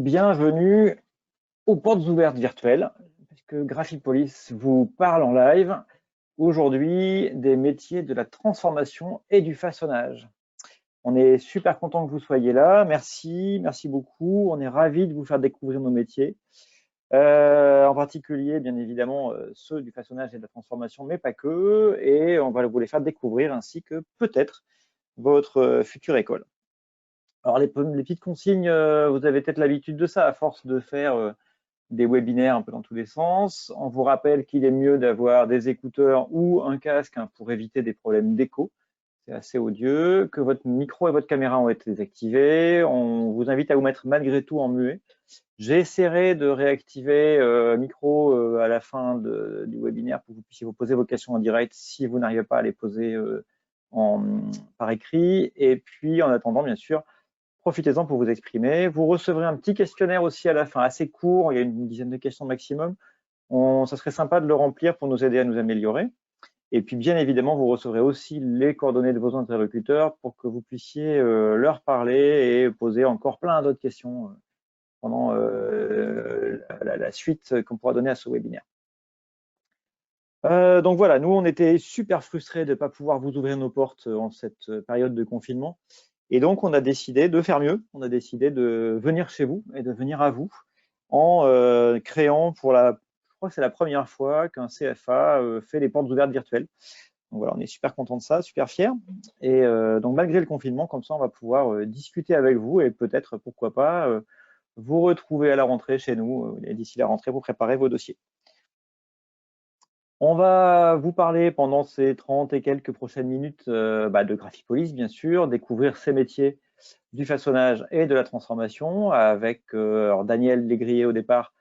bienvenue aux portes ouvertes virtuelles, puisque Graphipolis vous parle en live aujourd'hui des métiers de la transformation et du façonnage. On est super content que vous soyez là, merci beaucoup, on est ravis de vous faire découvrir nos métiers, en particulier bien évidemment ceux du façonnage et de la transformation, mais pas que, et on va vous les faire découvrir ainsi que peut-être votre future école. Alors les petites consignes, vous avez peut-être l'habitude de ça à force de faire des webinaires un peu dans tous les sens. On vous rappelle qu'il est mieux d'avoir des écouteurs ou un casque pour éviter des problèmes d'écho. C'est assez odieux. Que votre micro et votre caméra ont été désactivés. On vous invite à vous mettre malgré tout en muet. J'essaierai de réactiver micro à la fin du webinaire pour que vous puissiez vous poser vos questions en direct si vous n'arrivez pas à les poser par écrit. Et puis, en attendant, bien sûr, profitez-en pour vous exprimer. Vous recevrez un petit questionnaire aussi à la fin, assez court, il y a une dizaine de questions maximum. Ça serait sympa de le remplir pour nous aider à nous améliorer. Et puis, bien évidemment, vous recevrez aussi les coordonnées de vos interlocuteurs pour que vous puissiez leur parler et poser encore plein d'autres questions pendant la suite qu'on pourra donner à ce webinaire. Donc voilà, nous, on était super frustrés de ne pas pouvoir vous ouvrir nos portes en cette période de confinement. Et donc, on a décidé de faire mieux. On a décidé de venir chez vous et de venir à vous en créant je crois que c'est la première fois qu'un CFA fait les portes ouvertes virtuelles. Donc voilà, on est super content de ça, super fiers. Et donc, malgré le confinement, comme ça, on va pouvoir discuter avec vous et peut-être, pourquoi pas, vous retrouver à la rentrée chez nous et d'ici la rentrée, vous préparez vos dossiers. On va vous parler pendant ces 30 et quelques prochaines minutes de Graphipolis, bien sûr, découvrir ces métiers du façonnage et de la transformation avec Daniel Le Grillet au départ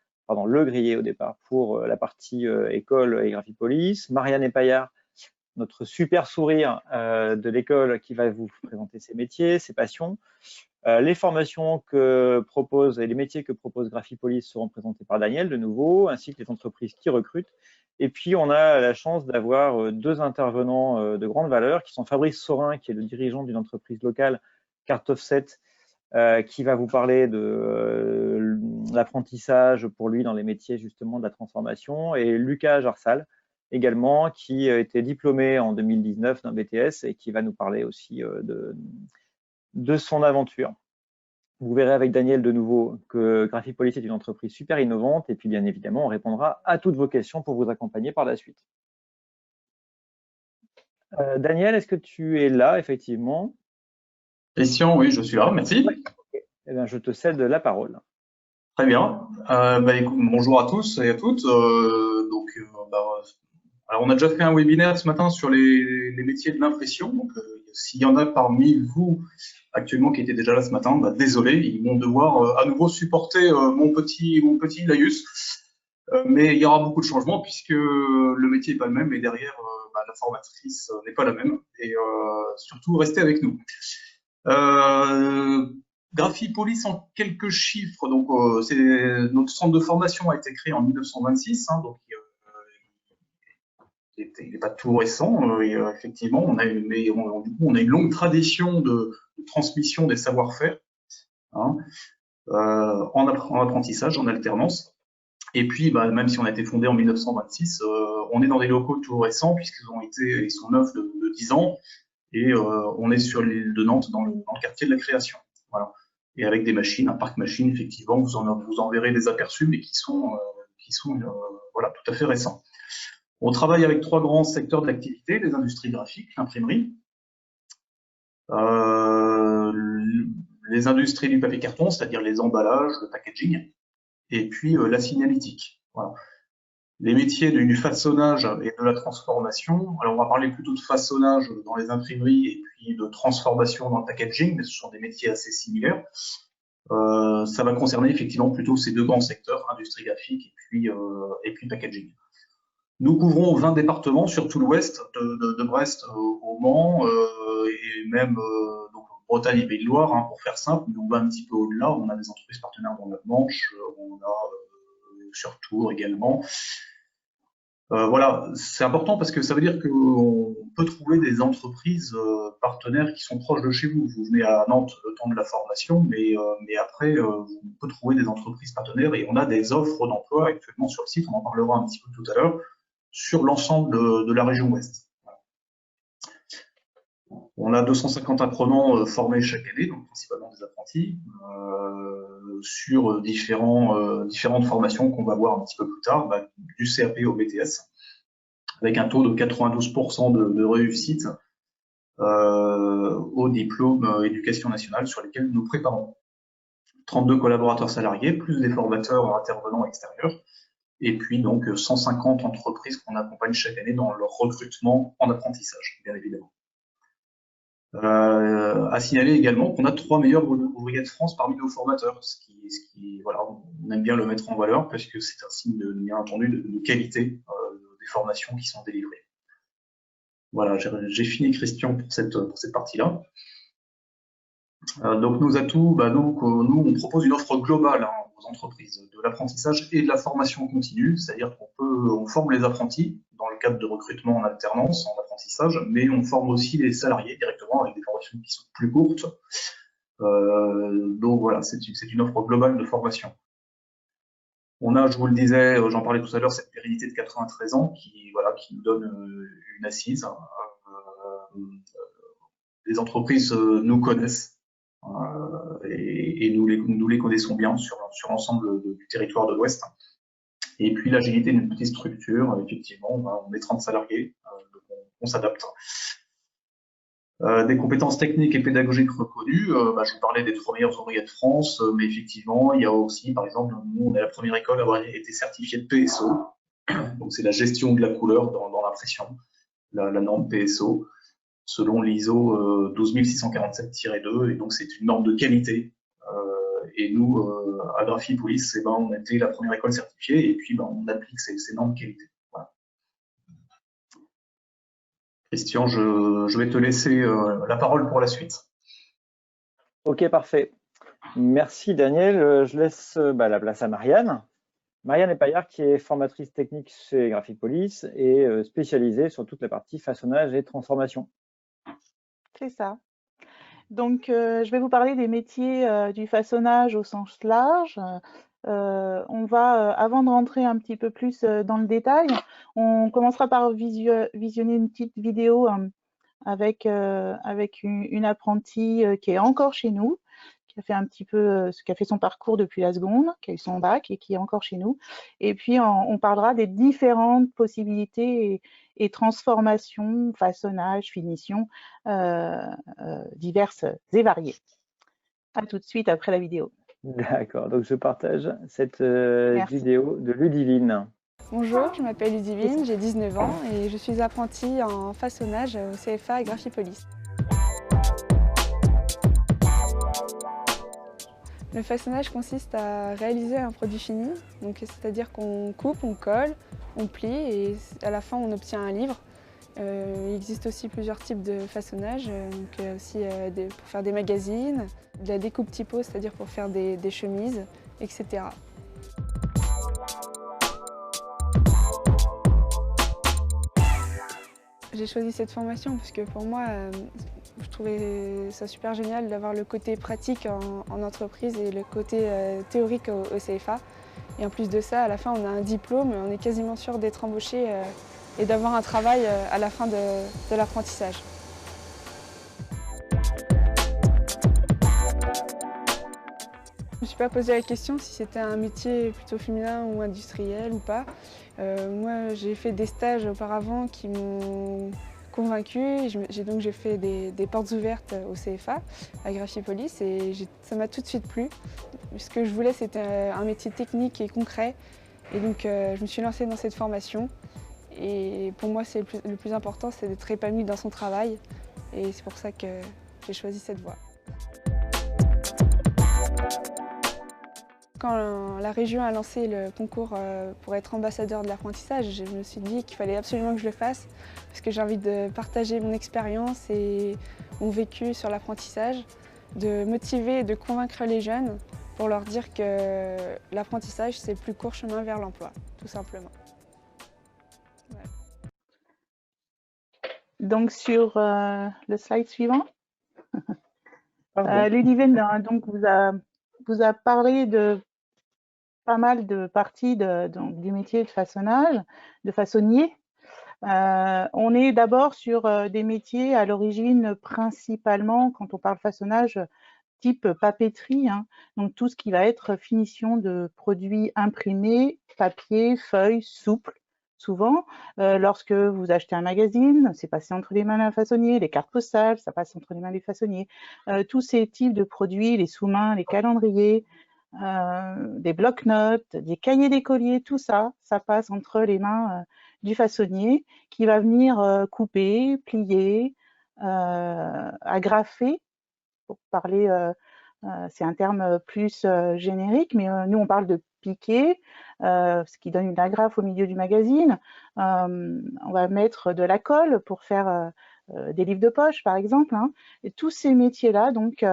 pour la partie école et Graphipolis, Marianne Epaillard, notre super sourire de l'école qui va vous présenter ses métiers, ses passions. Les formations que propose et les métiers que propose Graphipolis seront présentés par Daniel de nouveau, ainsi que les entreprises qui recrutent. Et puis, on a la chance d'avoir deux intervenants de grande valeur, qui sont Fabrice Saurin, qui est le dirigeant d'une entreprise locale, Carte Offset, qui va vous parler de l'apprentissage pour lui dans les métiers justement de la transformation, et Lucas Jarsal, également, qui a été diplômé en 2019 d'un BTS et qui va nous parler aussi de son aventure. Vous verrez avec Daniel de nouveau que Graphipolis est une entreprise super innovante et puis bien évidemment, on répondra à toutes vos questions pour vous accompagner par la suite. Daniel, est-ce que tu es là, effectivement? Christian, oui, je suis là, merci. Ouais. Okay. Eh bien, je te cède la parole. Très bien. Écoute, bonjour à tous et à toutes. Alors on a déjà fait un webinaire ce matin sur les métiers de l'impression. Donc, s'il y en a parmi vous actuellement qui étaient déjà là ce matin, désolé, ils vont devoir à nouveau supporter mon petit laïus. Mais il y aura beaucoup de changements puisque le métier n'est pas le même et derrière, la formatrice n'est pas la même. Et surtout, restez avec nous. Graphipolis en quelques chiffres. Donc, notre centre de formation a été créé en 1926. Donc, il n'est pas tout récent. Effectivement, on a une longue tradition de transmission des savoir-faire en apprentissage, en alternance. Et puis, même si on a été fondé en 1926, on est dans des locaux tout récents puisqu'ils sont neufs de 10 ans. Et on est sur l'île de Nantes, dans le quartier de la création. Voilà. Et avec des machines, un parc machine, effectivement, vous en verrez des aperçus, mais qui sont voilà, tout à fait récents. On travaille avec trois grands secteurs d'activité, les industries graphiques, l'imprimerie, les industries du papier carton, c'est-à-dire les emballages, le packaging, et puis la signalétique. Voilà. Les métiers du façonnage et de la transformation. Alors, on va parler plutôt de façonnage dans les imprimeries et puis de transformation dans le packaging, mais ce sont des métiers assez similaires. Ça va concerner effectivement plutôt ces deux grands secteurs, industrie graphique et puis packaging. Nous couvrons 20 départements sur tout l'ouest, de Brest au Mans, et même donc Bretagne et Pays de Loire, pour faire simple, mais on va un petit peu au-delà. On a des entreprises partenaires dans la Manche, on a sur Tours également. Voilà, c'est important parce que ça veut dire qu'on peut trouver des entreprises partenaires qui sont proches de chez vous. Vous venez à Nantes le temps de la formation, mais après, vous pouvez trouver des entreprises partenaires et on a des offres d'emploi actuellement sur le site, on en parlera un petit peu tout à l'heure, sur l'ensemble de la région Ouest. Voilà. On a 250 apprenants formés chaque année, donc principalement des apprentis, sur différentes formations qu'on va voir un petit peu plus tard, du CAP au BTS, avec un taux de 92% de réussite au diplôme éducation nationale sur lesquels nous préparons. 32 collaborateurs salariés, plus des formateurs intervenants extérieurs, et puis donc 150 entreprises qu'on accompagne chaque année dans leur recrutement en apprentissage, bien évidemment. À signaler également qu'on a 3 meilleurs ouvriers de France parmi nos formateurs, ce qui voilà, on aime bien le mettre en valeur parce que c'est un signe, bien entendu, de qualité des formations qui sont délivrées. Voilà, j'ai fini, Christian, pour cette partie-là. Donc nos atouts, nous on propose une offre globale aux entreprises de l'apprentissage et de la formation continue, c'est-à-dire on forme les apprentis dans le cadre de recrutement en alternance, en apprentissage, mais on forme aussi les salariés directement avec des formations qui sont plus courtes. Donc voilà, c'est une offre globale de formation. On a, je vous le disais, j'en parlais tout à l'heure, cette pérennité de 93 ans qui nous donne une assise. Les entreprises nous connaissent et nous les connaissons bien sur l'ensemble du territoire de l'Ouest. Et puis l'agilité d'une petite structure, effectivement, on est 30 salariés, donc on s'adapte. Des compétences techniques et pédagogiques reconnues, je vous parlais des 3 meilleurs ouvriers de France, mais effectivement, il y a aussi, par exemple, nous, on est la première école à avoir été certifiée de PSO, donc c'est la gestion de la couleur dans l'impression, la norme PSO, selon l'ISO 12647-2, et donc c'est une norme de qualité. Et nous, à Graphipolis, on a été la première école certifiée, et puis on applique ces normes de qualité. Voilà. Christian, je vais te laisser la parole pour la suite. Ok, parfait. Merci Daniel. Je laisse la place à Marianne. Marianne Epaillard, qui est formatrice technique chez Graphipolis et spécialisée sur toute la partie façonnage et transformation. C'est ça. Donc, je vais vous parler des métiers du façonnage au sens large. On va, avant de rentrer un petit peu plus dans le détail, on commencera par visionner une petite vidéo avec une apprentie qui est encore chez nous, qui a fait un petit peu, qui a fait son parcours depuis la seconde, qui a eu son bac et qui est encore chez nous. Et puis, on parlera des différentes possibilités et transformations, façonnage, finition, diverses et variées. À tout de suite après la vidéo. D'accord, donc je partage cette vidéo de Ludivine. Bonjour, je m'appelle Ludivine, j'ai 19 ans et je suis apprentie en façonnage au CFA à Graphipolis. Le façonnage consiste à réaliser un produit fini, c'est-à-dire qu'on coupe, on colle, on plie et à la fin on obtient un livre. Il existe aussi plusieurs types de façonnage, pour faire des magazines, de la découpe typo, c'est-à-dire pour faire des chemises, etc. J'ai choisi cette formation parce que pour moi, je trouvais ça super génial d'avoir le côté pratique en entreprise et le côté théorique au CFA. Et en plus de ça, à la fin, on a un diplôme, on est quasiment sûr d'être embauché et d'avoir un travail à la fin de l'apprentissage. Je ne me suis pas posé la question si c'était un métier plutôt féminin ou industriel ou pas. Moi, j'ai fait des stages auparavant qui m'ont convaincue. J'ai fait des portes ouvertes au CFA, à Graphipolis, et ça m'a tout de suite plu. Ce que je voulais, c'était un métier technique et concret. Et donc, je me suis lancée dans cette formation. Et pour moi, le plus important, c'est d'être épanouie dans son travail. Et c'est pour ça que j'ai choisi cette voie. Quand la région a lancé le concours pour être ambassadeur de l'apprentissage, je me suis dit qu'il fallait absolument que je le fasse parce que j'ai envie de partager mon expérience et mon vécu sur l'apprentissage, de motiver et de convaincre les jeunes pour leur dire que l'apprentissage, c'est le plus court chemin vers l'emploi, tout simplement. Ouais. Donc, sur le slide suivant, Pardon. Ludivine donc, vous a parlé de pas mal de parties donc, du métier de façonnage, de façonnier. On est d'abord sur des métiers à l'origine principalement, quand on parle façonnage, type papeterie, hein, donc tout ce qui va être finition de produits imprimés, papier, feuilles, souples. Souvent, lorsque vous achetez un magazine, c'est passé entre les mains d'un façonnier, les cartes postales, ça passe entre les mains des façonniers. Tous ces types de produits, les sous-mains, les calendriers, des blocs-notes, des cahiers d'écoliers, tout ça, ça passe entre les mains du façonnier qui va venir couper, plier, agrafer, pour parler, c'est un terme plus générique, mais nous on parle de piquer, ce qui donne une agrafe au milieu du magazine. On va mettre de la colle pour faire des livres de poche, par exemple, hein. Et tous ces métiers-là donc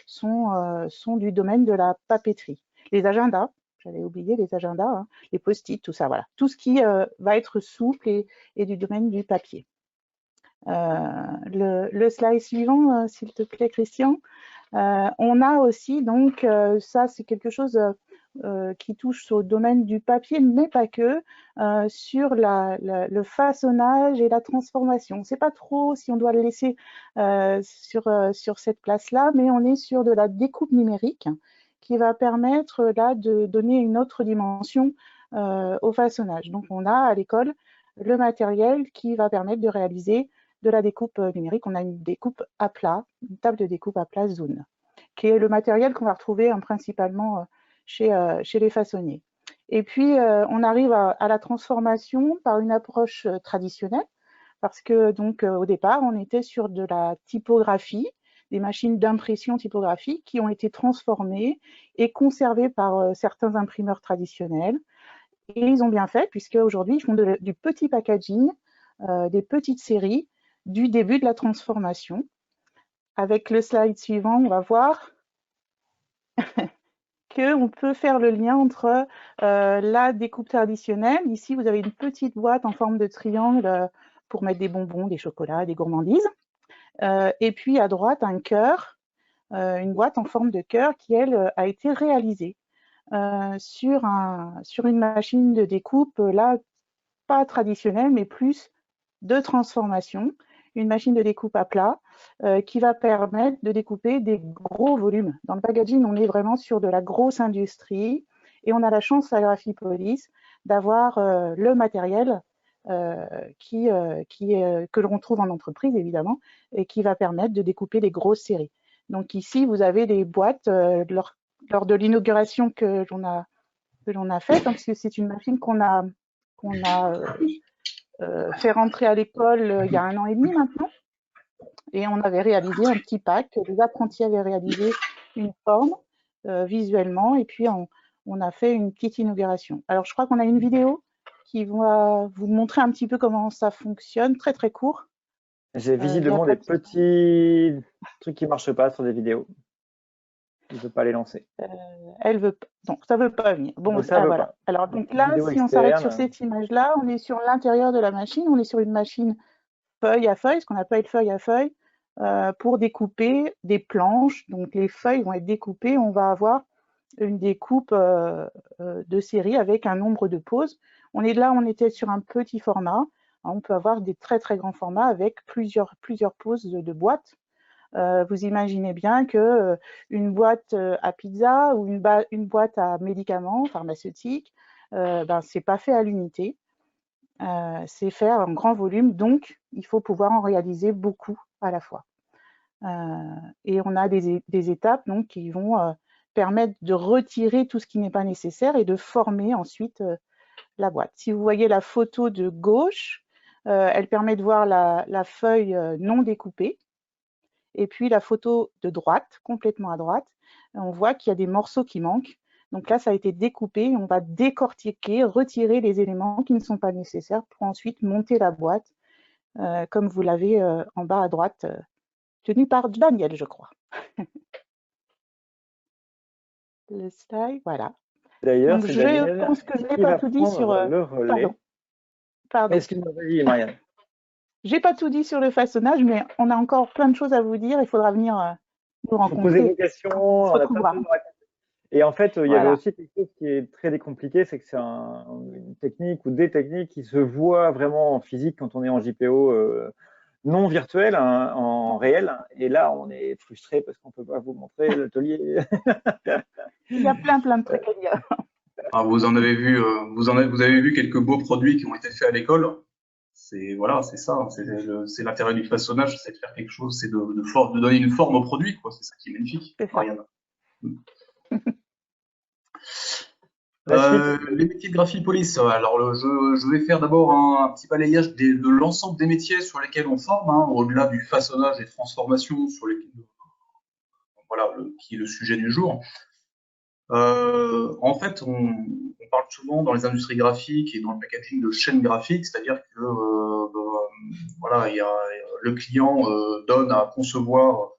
sont du domaine de la papeterie. Les agendas, j'avais oublié les agendas, hein, les post-it, tout ça, voilà. Tout ce qui va être souple et du domaine du papier. Le slide suivant, s'il te plaît, Christian. On a aussi, donc, ça c'est quelque chose qui touche au domaine du papier, mais pas que, sur le façonnage et la transformation. On ne sait pas trop si on doit le laisser sur cette place-là, mais on est sur de la découpe numérique qui va permettre là de donner une autre dimension au façonnage. Donc on a à l'école le matériel qui va permettre de réaliser de la découpe numérique. On a une découpe à plat, une table de découpe à plat Zoom, qui est le matériel qu'on va retrouver principalement chez les façonniers. Et puis, on arrive à la transformation par une approche traditionnelle, parce que donc au départ, on était sur de la typographie, des machines d'impression typographique qui ont été transformées et conservées par certains imprimeurs traditionnels. Et ils ont bien fait, puisque aujourd'hui, ils font du petit packaging, des petites séries, du début de la transformation. Avec le slide suivant, on va voir qu'on peut faire le lien entre la découpe traditionnelle. Ici, vous avez une petite boîte en forme de triangle pour mettre des bonbons, des chocolats, des gourmandises. Et puis à droite, un cœur, une boîte en forme de cœur qui, elle, a été réalisée sur une machine de découpe, là, pas traditionnelle, mais plus de transformation, une machine de découpe à plat qui va permettre de découper des gros volumes. Dans le packaging, on est vraiment sur de la grosse industrie et on a la chance à Graphipolis d'avoir le matériel que l'on trouve en entreprise, évidemment, et qui va permettre de découper des grosses séries. Donc ici, vous avez des boîtes lors de l'inauguration que l'on a faite, hein, puisque c'est une machine qu'on a fait rentrer à l'école il y a 1 an et demi maintenant. Et on avait réalisé un petit pack. Les apprentis avaient réalisé une forme visuellement et puis on a fait une petite inauguration. Alors, je crois qu'on a une vidéo qui va vous montrer un petit peu comment ça fonctionne, très très court. J'ai visiblement des petits trucs qui ne marchent pas sur des vidéos. Je ne veux pas les lancer. Elle veut pas. Non, ça ne veut pas venir. Bon, voilà. Pas. Alors, donc là, si on s'arrête sur cette image-là, on est sur l'intérieur de la machine. On est sur une machine feuille à feuille, ce qu'on appelle feuille à feuille, pour découper des planches. Donc, les feuilles vont être découpées. On va avoir une découpe de série avec un nombre de poses. On était sur un petit format. On peut avoir des très, très grands formats avec plusieurs poses de boîtes. Vous imaginez bien que une boîte à pizza ou une boîte à médicaments pharmaceutiques, c'est pas fait à l'unité, c'est fait en grand volume, donc il faut pouvoir en réaliser beaucoup à la fois. Et on a des étapes donc qui vont permettre de retirer tout ce qui n'est pas nécessaire et de former ensuite la boîte. Si vous voyez la photo de gauche, elle permet de voir la feuille non découpée. Et puis la photo de droite, complètement à droite, on voit qu'il y a des morceaux qui manquent. Donc là, ça a été découpé. On va décortiquer, retirer les éléments qui ne sont pas nécessaires pour ensuite monter la boîte, comme vous l'avez en bas à droite, tenu par Daniel, je crois. Le slide, voilà. D'ailleurs, c'est Daniel. Je pense que je n'ai pas tout dit sur le relais. Pardon. Excuse-moi, vas-y, Marianne. J'ai pas tout dit sur le façonnage, mais on a encore plein de choses à vous dire. Il faudra venir nous Vous posez vos rencontrer. questions, On se on a plein de retrouvera. choses à raconter. Et en fait, il y avait Voilà. aussi quelque chose qui est très décompliqué, c'est que c'est une technique ou des techniques qui se voient vraiment en physique quand on est en JPO non virtuel, hein, en réel. Et là, on est frustré parce qu'on peut pas vous montrer l'atelier. Il y a plein de trucs à dire. Ah, vous en avez vu, vous avez vu quelques beaux produits qui ont été faits à l'école. C'est voilà, c'est ça, c'est l'intérêt du façonnage, c'est de faire quelque chose, c'est de donner une forme au produit, quoi. C'est ça qui est magnifique, C'est ça. Marianne. La suite. Les métiers de Graphipolis. Alors, je vais faire d'abord un petit balayage de l'ensemble des métiers sur lesquels on forme, hein, au-delà du façonnage et transformation, sur lesquels, voilà, qui est le sujet du jour. En fait, on parle souvent dans les industries graphiques et dans le packaging de chaîne graphique, c'est-à-dire que voilà, le client donne à concevoir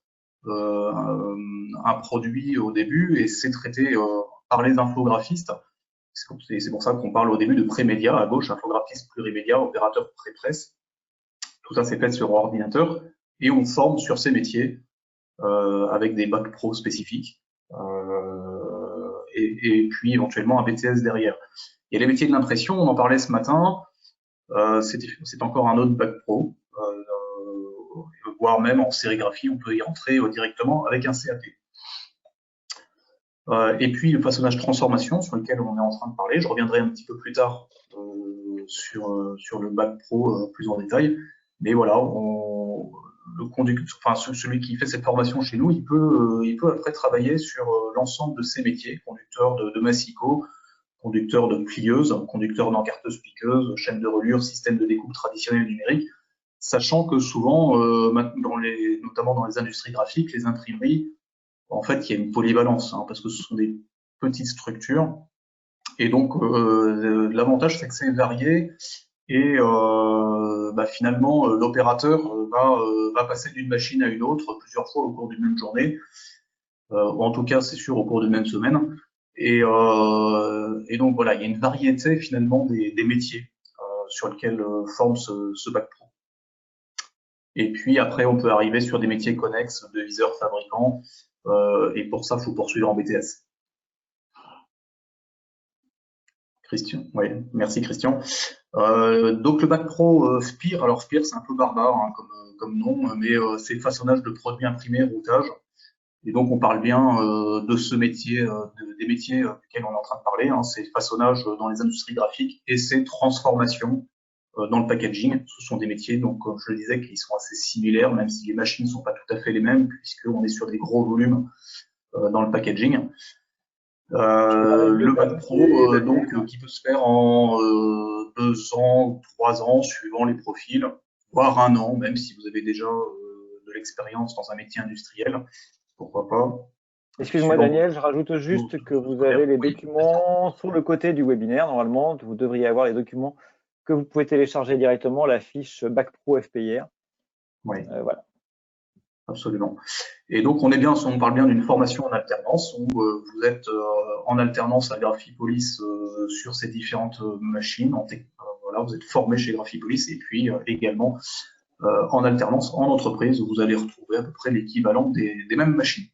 un produit au début et c'est traité par les infographistes. C'est pour ça qu'on parle au début de pré-média, à gauche, infographiste plurimédia, opérateur pré-presse. Tout ça, c'est fait sur ordinateur et on forme sur ces métiers avec des bacs pro spécifiques et puis éventuellement un BTS derrière. Il y a les métiers de l'impression, on en parlait ce matin, c'est encore un autre bac pro, voire même en sérigraphie, on peut y entrer directement avec un CAP. Et puis le façonnage transformation sur lequel on est en train de parler, je reviendrai un petit peu plus tard sur le bac pro plus en détail, mais voilà, celui qui fait cette formation chez nous, il peut après travailler sur l'ensemble de ces métiers, conducteur de massicot, conducteur de plieuses, conducteur d'encarteuse piqueuse, chaîne de relure, système de découpe traditionnel numérique, sachant que souvent, notamment dans les industries graphiques, les imprimeries, en fait, il y a une polyvalence, hein, parce que ce sont des petites structures. Et donc, l'avantage, c'est que c'est varié. Et finalement, l'opérateur va passer d'une machine à une autre plusieurs fois au cours d'une même journée. Ou en tout cas, c'est sûr, au cours d'une même semaine. Et donc, voilà, il y a une variété, finalement, des métiers sur lesquels forme ce bac pro. Et puis, après, on peut arriver sur des métiers connexes, de viseurs fabricants. Et pour ça, il faut poursuivre en BTS. Christian, oui, merci Christian. Donc le bac pro FPIR, alors FPIR c'est un peu barbare hein, comme nom, mais c'est façonnage de produits imprimés, routage. Et donc on parle bien de ce métier, des métiers auxquels on est en train de parler, hein, c'est façonnage dans les industries graphiques et c'est transformation dans le packaging. Ce sont des métiers, donc comme je le disais, qui sont assez similaires, même si les machines ne sont pas tout à fait les mêmes, puisqu'on est sur des gros volumes dans le packaging. Le bac pro, donc, qui peut se faire en 2 ans ou 3 ans, suivant les profils, voire 1 an, même si vous avez déjà de l'expérience dans un métier industriel, pourquoi pas. Excuse-moi Daniel, je rajoute juste que vous avez les documents sur le côté du webinaire. Normalement, vous devriez avoir les documents que vous pouvez télécharger directement, la fiche Bac Pro FPIR. Oui. Voilà. Absolument. Et donc, on parle bien d'une formation en alternance où vous êtes en alternance à Graphipolis sur ces différentes machines. Voilà, vous êtes formé chez Graphipolis et puis également en alternance en entreprise où vous allez retrouver à peu près l'équivalent des mêmes machines.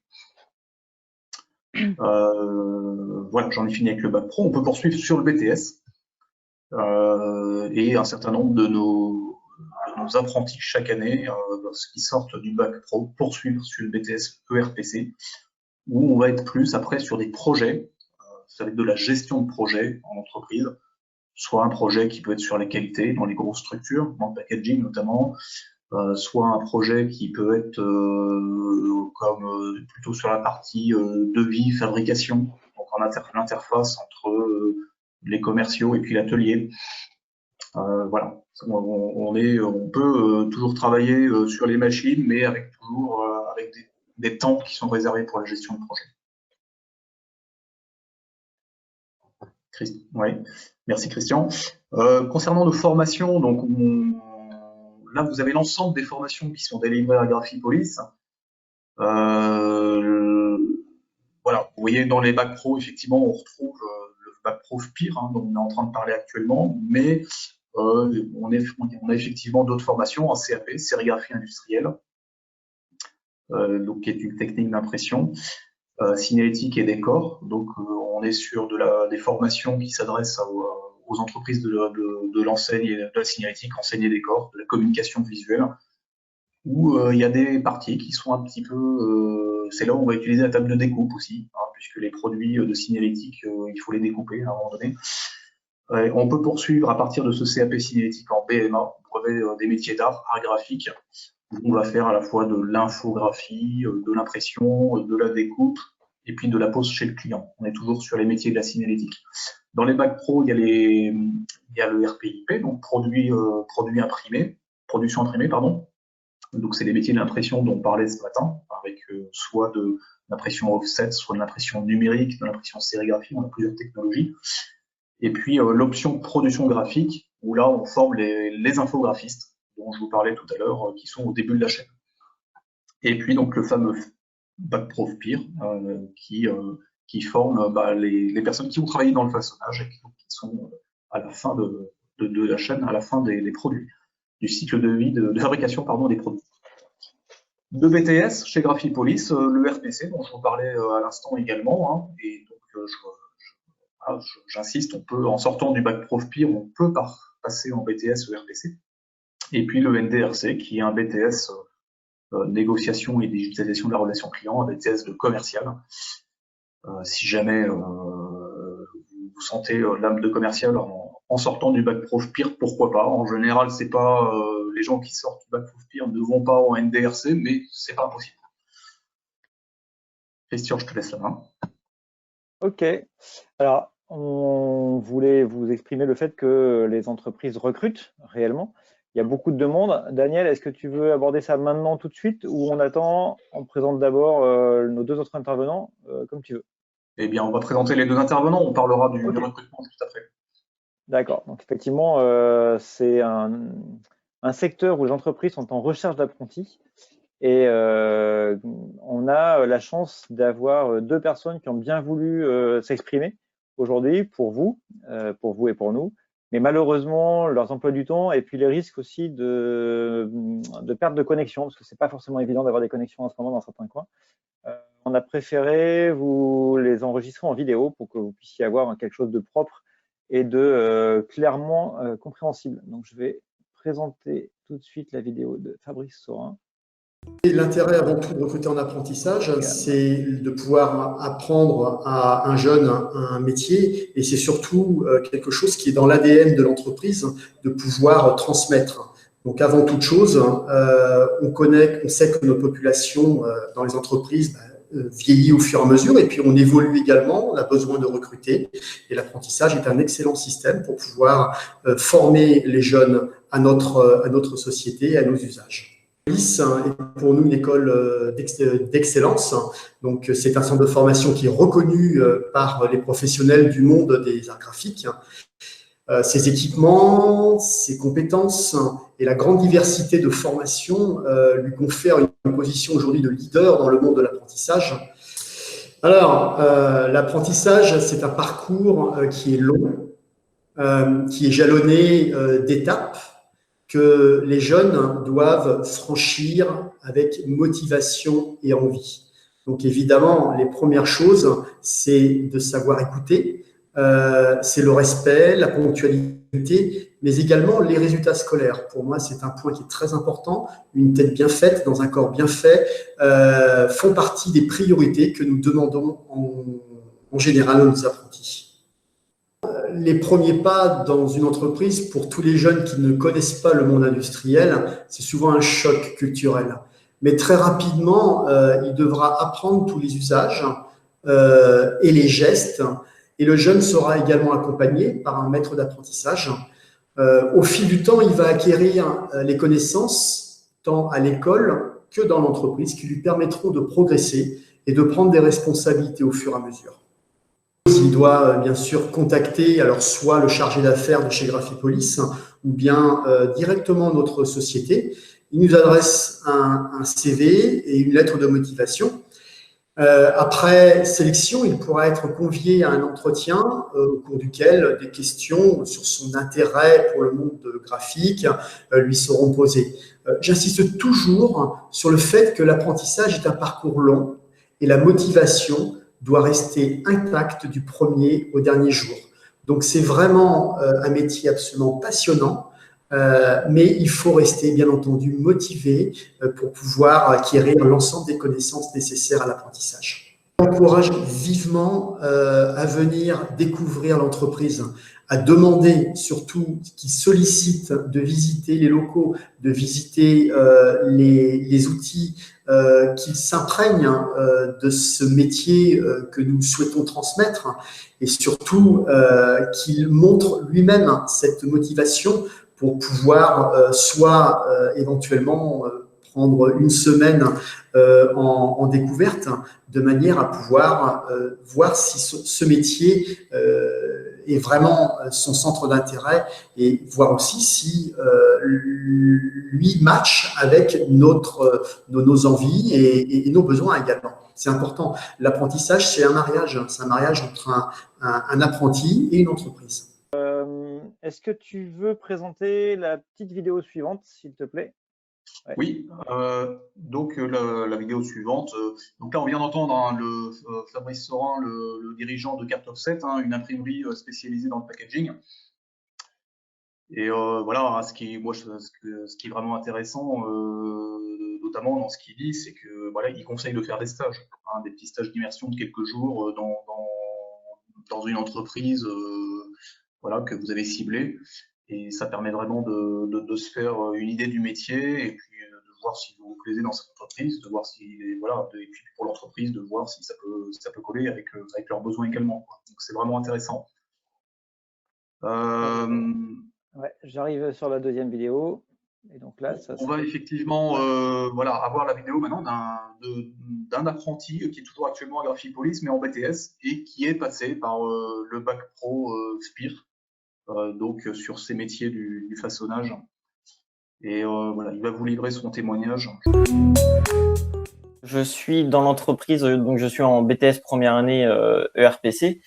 Voilà, j'en ai fini avec le bac pro. On peut poursuivre sur le BTS et un certain nombre de nos apprentis chaque année, qui sortent du bac pro, poursuivre sur le BTS ERPC, où on va être plus après sur des projets, ça va être de la gestion de projet en entreprise, soit un projet qui peut être sur la qualité dans les grosses structures, dans le packaging notamment, soit un projet qui peut être plutôt sur la partie devis, fabrication, donc en l'interface entre les commerciaux et puis l'atelier. Voilà, on peut toujours travailler sur les machines, mais avec toujours avec des temps qui sont réservés pour la gestion de projet. Oui, merci Christian. Concernant nos formations, donc là vous avez l'ensemble des formations qui sont délivrées à Graphipolis. Voilà, vous voyez dans les bacs pro, effectivement, on retrouve le bac pro FPIR, hein, dont on est en train de parler actuellement, mais on a effectivement d'autres formations en CAP, sérigraphie industrielle, donc qui est une technique d'impression, signalétique et décor. Donc on est sur des formations qui s'adressent aux entreprises de l'enseigne et de la signalétique, enseigne et décor, de la communication visuelle, où il y a des parties qui sont un petit peu... c'est là où on va utiliser la table de découpe aussi, hein, puisque les produits de signalétique, il faut les découper à un moment donné. On peut poursuivre à partir de ce CAP signalétique en BMA, brevet des métiers d'art, art graphique. On va faire à la fois de l'infographie, de l'impression, de la découpe, et puis de la pose chez le client. On est toujours sur les métiers de la signalétique. Dans les bacs pro, il y a le RPIP, donc production imprimée, pardon. Donc c'est les métiers de l'impression dont on parlait ce matin, avec soit de l'impression offset, soit de l'impression numérique, de l'impression sérigraphie, on a plusieurs technologies. Et puis l'option production graphique, où là on forme les infographistes, dont je vous parlais tout à l'heure, qui sont au début de la chaîne. Et puis donc le fameux bac prof peer, qui forme les personnes qui vont travailler dans le façonnage et qui sont à la fin de la chaîne, à la fin des produits, du cycle de vie de fabrication des produits. De BTS chez Graphipolis, le RPC dont je vous parlais à l'instant également, hein, et donc j'insiste, on peut, en sortant du bac prof peer, on peut passer en BTS ou RPC. Et puis le NDRC qui est un BTS négociation et digitalisation de la relation client, un BTS de commercial. Si jamais vous sentez l'âme de commercial en sortant du bac prof peer, pourquoi pas. En général, c'est pas les gens qui sortent du bac prof peer ne vont pas en NDRC, mais c'est pas impossible. Christian, je te laisse la main. Ok. Alors, on voulait vous exprimer le fait que les entreprises recrutent réellement. Il y a beaucoup de demandes. Daniel, est-ce que tu veux aborder ça maintenant tout de suite ou on attend, on présente d'abord nos deux autres intervenants, comme tu veux? Eh bien, on va présenter les deux intervenants. On parlera du recrutement juste après. D'accord. Donc, effectivement, c'est un secteur où les entreprises sont en recherche d'apprentis. Et on a la chance d'avoir deux personnes qui ont bien voulu s'exprimer aujourd'hui pour vous et pour nous. Mais malheureusement, leurs emplois du temps et puis les risques aussi de perte de connexion, parce que c'est pas forcément évident d'avoir des connexions en ce moment dans certains coins. On a préféré vous les enregistrer en vidéo pour que vous puissiez avoir quelque chose de propre et de clairement compréhensible. Donc, je vais présenter tout de suite la vidéo de Fabrice Saurin. L'intérêt avant tout de recruter en apprentissage, c'est de pouvoir apprendre à un jeune un métier et c'est surtout quelque chose qui est dans l'ADN de l'entreprise de pouvoir transmettre. Donc avant toute chose, on sait que nos populations dans les entreprises vieillit au fur et à mesure et puis on évolue également, on a besoin de recruter et l'apprentissage est un excellent système pour pouvoir former les jeunes à notre société, à nos usages. Police est pour nous une école d'excellence. Donc, c'est un centre de formation qui est reconnu par les professionnels du monde des arts graphiques. Ses équipements, ses compétences et la grande diversité de formation lui confèrent une position aujourd'hui de leader dans le monde de l'apprentissage. Alors, l'apprentissage, c'est un parcours qui est long, qui est jalonné d'étapes que les jeunes doivent franchir avec motivation et envie. Donc évidemment, les premières choses, c'est de savoir écouter, c'est le respect, la ponctualité, mais également les résultats scolaires. Pour moi, c'est un point qui est très important. Une tête bien faite, dans un corps bien fait, font partie des priorités que nous demandons en général à nos apprentis. Les premiers pas dans une entreprise, pour tous les jeunes qui ne connaissent pas le monde industriel, c'est souvent un choc culturel. Mais très rapidement, il devra apprendre tous les usages et les gestes. Et le jeune sera également accompagné par un maître d'apprentissage. Au fil du temps, il va acquérir les connaissances, tant à l'école que dans l'entreprise, qui lui permettront de progresser et de prendre des responsabilités au fur et à mesure. Il doit bien sûr contacter alors soit le chargé d'affaires de chez Graphipolis ou bien directement notre société. Il nous adresse un CV et une lettre de motivation. Après sélection, il pourra être convié à un entretien au cours duquel des questions sur son intérêt pour le monde graphique lui seront posées. J'insiste toujours sur le fait que l'apprentissage est un parcours long et la motivation doit rester intacte du premier au dernier jour. Donc c'est vraiment un métier absolument passionnant. Mais il faut rester, bien entendu, motivé pour pouvoir acquérir l'ensemble des connaissances nécessaires à l'apprentissage. J'encourage vivement à venir découvrir l'entreprise, à demander surtout qui sollicite de visiter les locaux, de visiter les outils, qu'il s'imprègne de ce métier que nous souhaitons transmettre et surtout qu'il montre lui-même cette motivation pour pouvoir soit éventuellement prendre une semaine en découverte, de manière à pouvoir voir si ce métier est vraiment son centre d'intérêt et voir aussi si lui match avec nos envies et nos besoins également. C'est important. L'apprentissage, c'est un mariage entre un apprenti et une entreprise. Est-ce que tu veux présenter la petite vidéo suivante, s'il te plaît? Ouais. Oui, donc la vidéo suivante. Donc là, on vient d'entendre hein, Fabrice Sorin, le dirigeant de Cart Offset, hein, une imprimerie spécialisée dans le packaging. Et voilà, ce qui est vraiment intéressant, notamment dans ce qu'il dit, c'est que voilà, il conseille de faire des stages, hein, des petits stages d'immersion de quelques jours dans une entreprise voilà, que vous avez ciblée. Et ça permet vraiment de se faire une idée du métier et puis de voir si vous vous plaisez dans cette entreprise, de voir si voilà, et puis pour l'entreprise de voir si ça peut coller avec leurs besoins également. Donc c'est vraiment intéressant. Ouais, j'arrive sur la deuxième vidéo. Et donc là, on va effectivement voilà, avoir la vidéo maintenant d'un apprenti qui est toujours actuellement à Graphipolis, mais en BTS, et qui est passé par le bac pro SPIR, donc sur ces métiers du façonnage. Et voilà, il va vous livrer son témoignage. Je suis dans l'entreprise, donc je suis en BTS première année ERPC,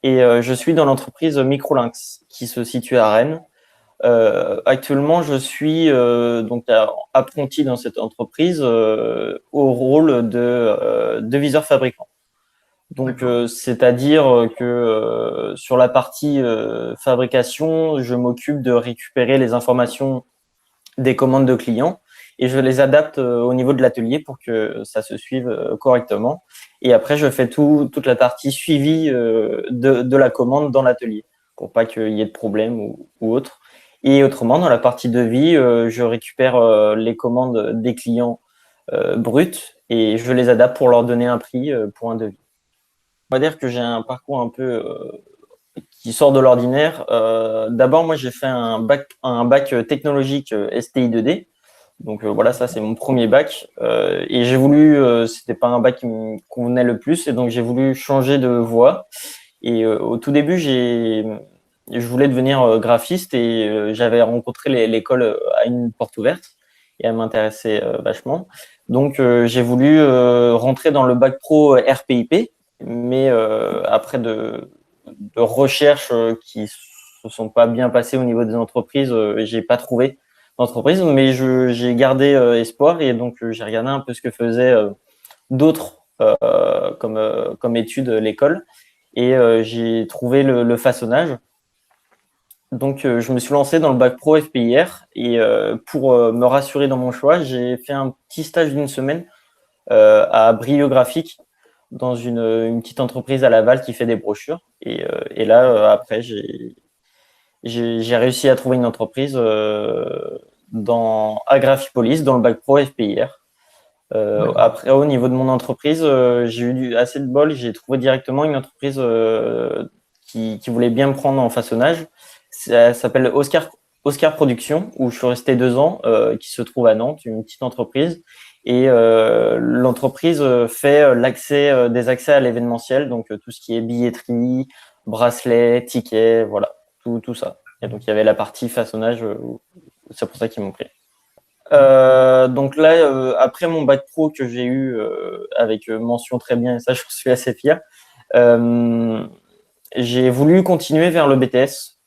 et je suis dans l'entreprise Microlynx qui se situe à Rennes. Actuellement, je suis donc apprenti dans cette entreprise au rôle de deviseur fabricant. Donc, c'est-à-dire que sur la partie fabrication, je m'occupe de récupérer les informations des commandes de clients et je les adapte au niveau de l'atelier pour que ça se suive correctement. Et après, je fais toute la partie suivi de la commande dans l'atelier pour pas qu'il y ait de problème ou autre. Et autrement, dans la partie devis, je récupère les commandes des clients bruts et je les adapte pour leur donner un prix pour un devis. On va dire que j'ai un parcours un peu qui sort de l'ordinaire. D'abord, moi, j'ai fait un bac technologique STI 2D. Donc voilà, ça c'est mon premier bac. Et j'ai voulu, c'était pas un bac qui me convenait le plus, et donc j'ai voulu changer de voie. Et au tout début, je voulais devenir graphiste et j'avais rencontré l'école à une porte ouverte et elle m'intéressait vachement. Donc j'ai voulu rentrer dans le bac pro RPIP, mais après de recherches qui se sont pas bien passées au niveau des entreprises, j'ai pas trouvé d'entreprise, mais j'ai gardé espoir et donc j'ai regardé un peu ce que faisaient d'autres comme études l'école. Et j'ai trouvé le façonnage. Donc, je me suis lancé dans le bac pro FPIR et pour me rassurer dans mon choix, j'ai fait un petit stage d'une semaine à Brio Graphique dans une petite entreprise à Laval qui fait des brochures. Et là, après, j'ai réussi à trouver une entreprise à Graphipolis dans le bac pro FPIR. Après, au niveau de mon entreprise, j'ai eu assez de bol. J'ai trouvé directement une entreprise qui voulait bien me prendre en façonnage. Ça s'appelle Oscar Productions, où je suis resté 2 ans, qui se trouve à Nantes, une petite entreprise. Et l'entreprise fait des accès à l'événementiel, donc tout ce qui est billetterie, bracelets, tickets, voilà, tout ça. Et donc il y avait la partie façonnage, c'est pour ça qu'ils m'ont pris. Donc là, après mon bac pro que j'ai eu avec mention très bien, et ça, je suis assez fier, j'ai voulu continuer vers le BTS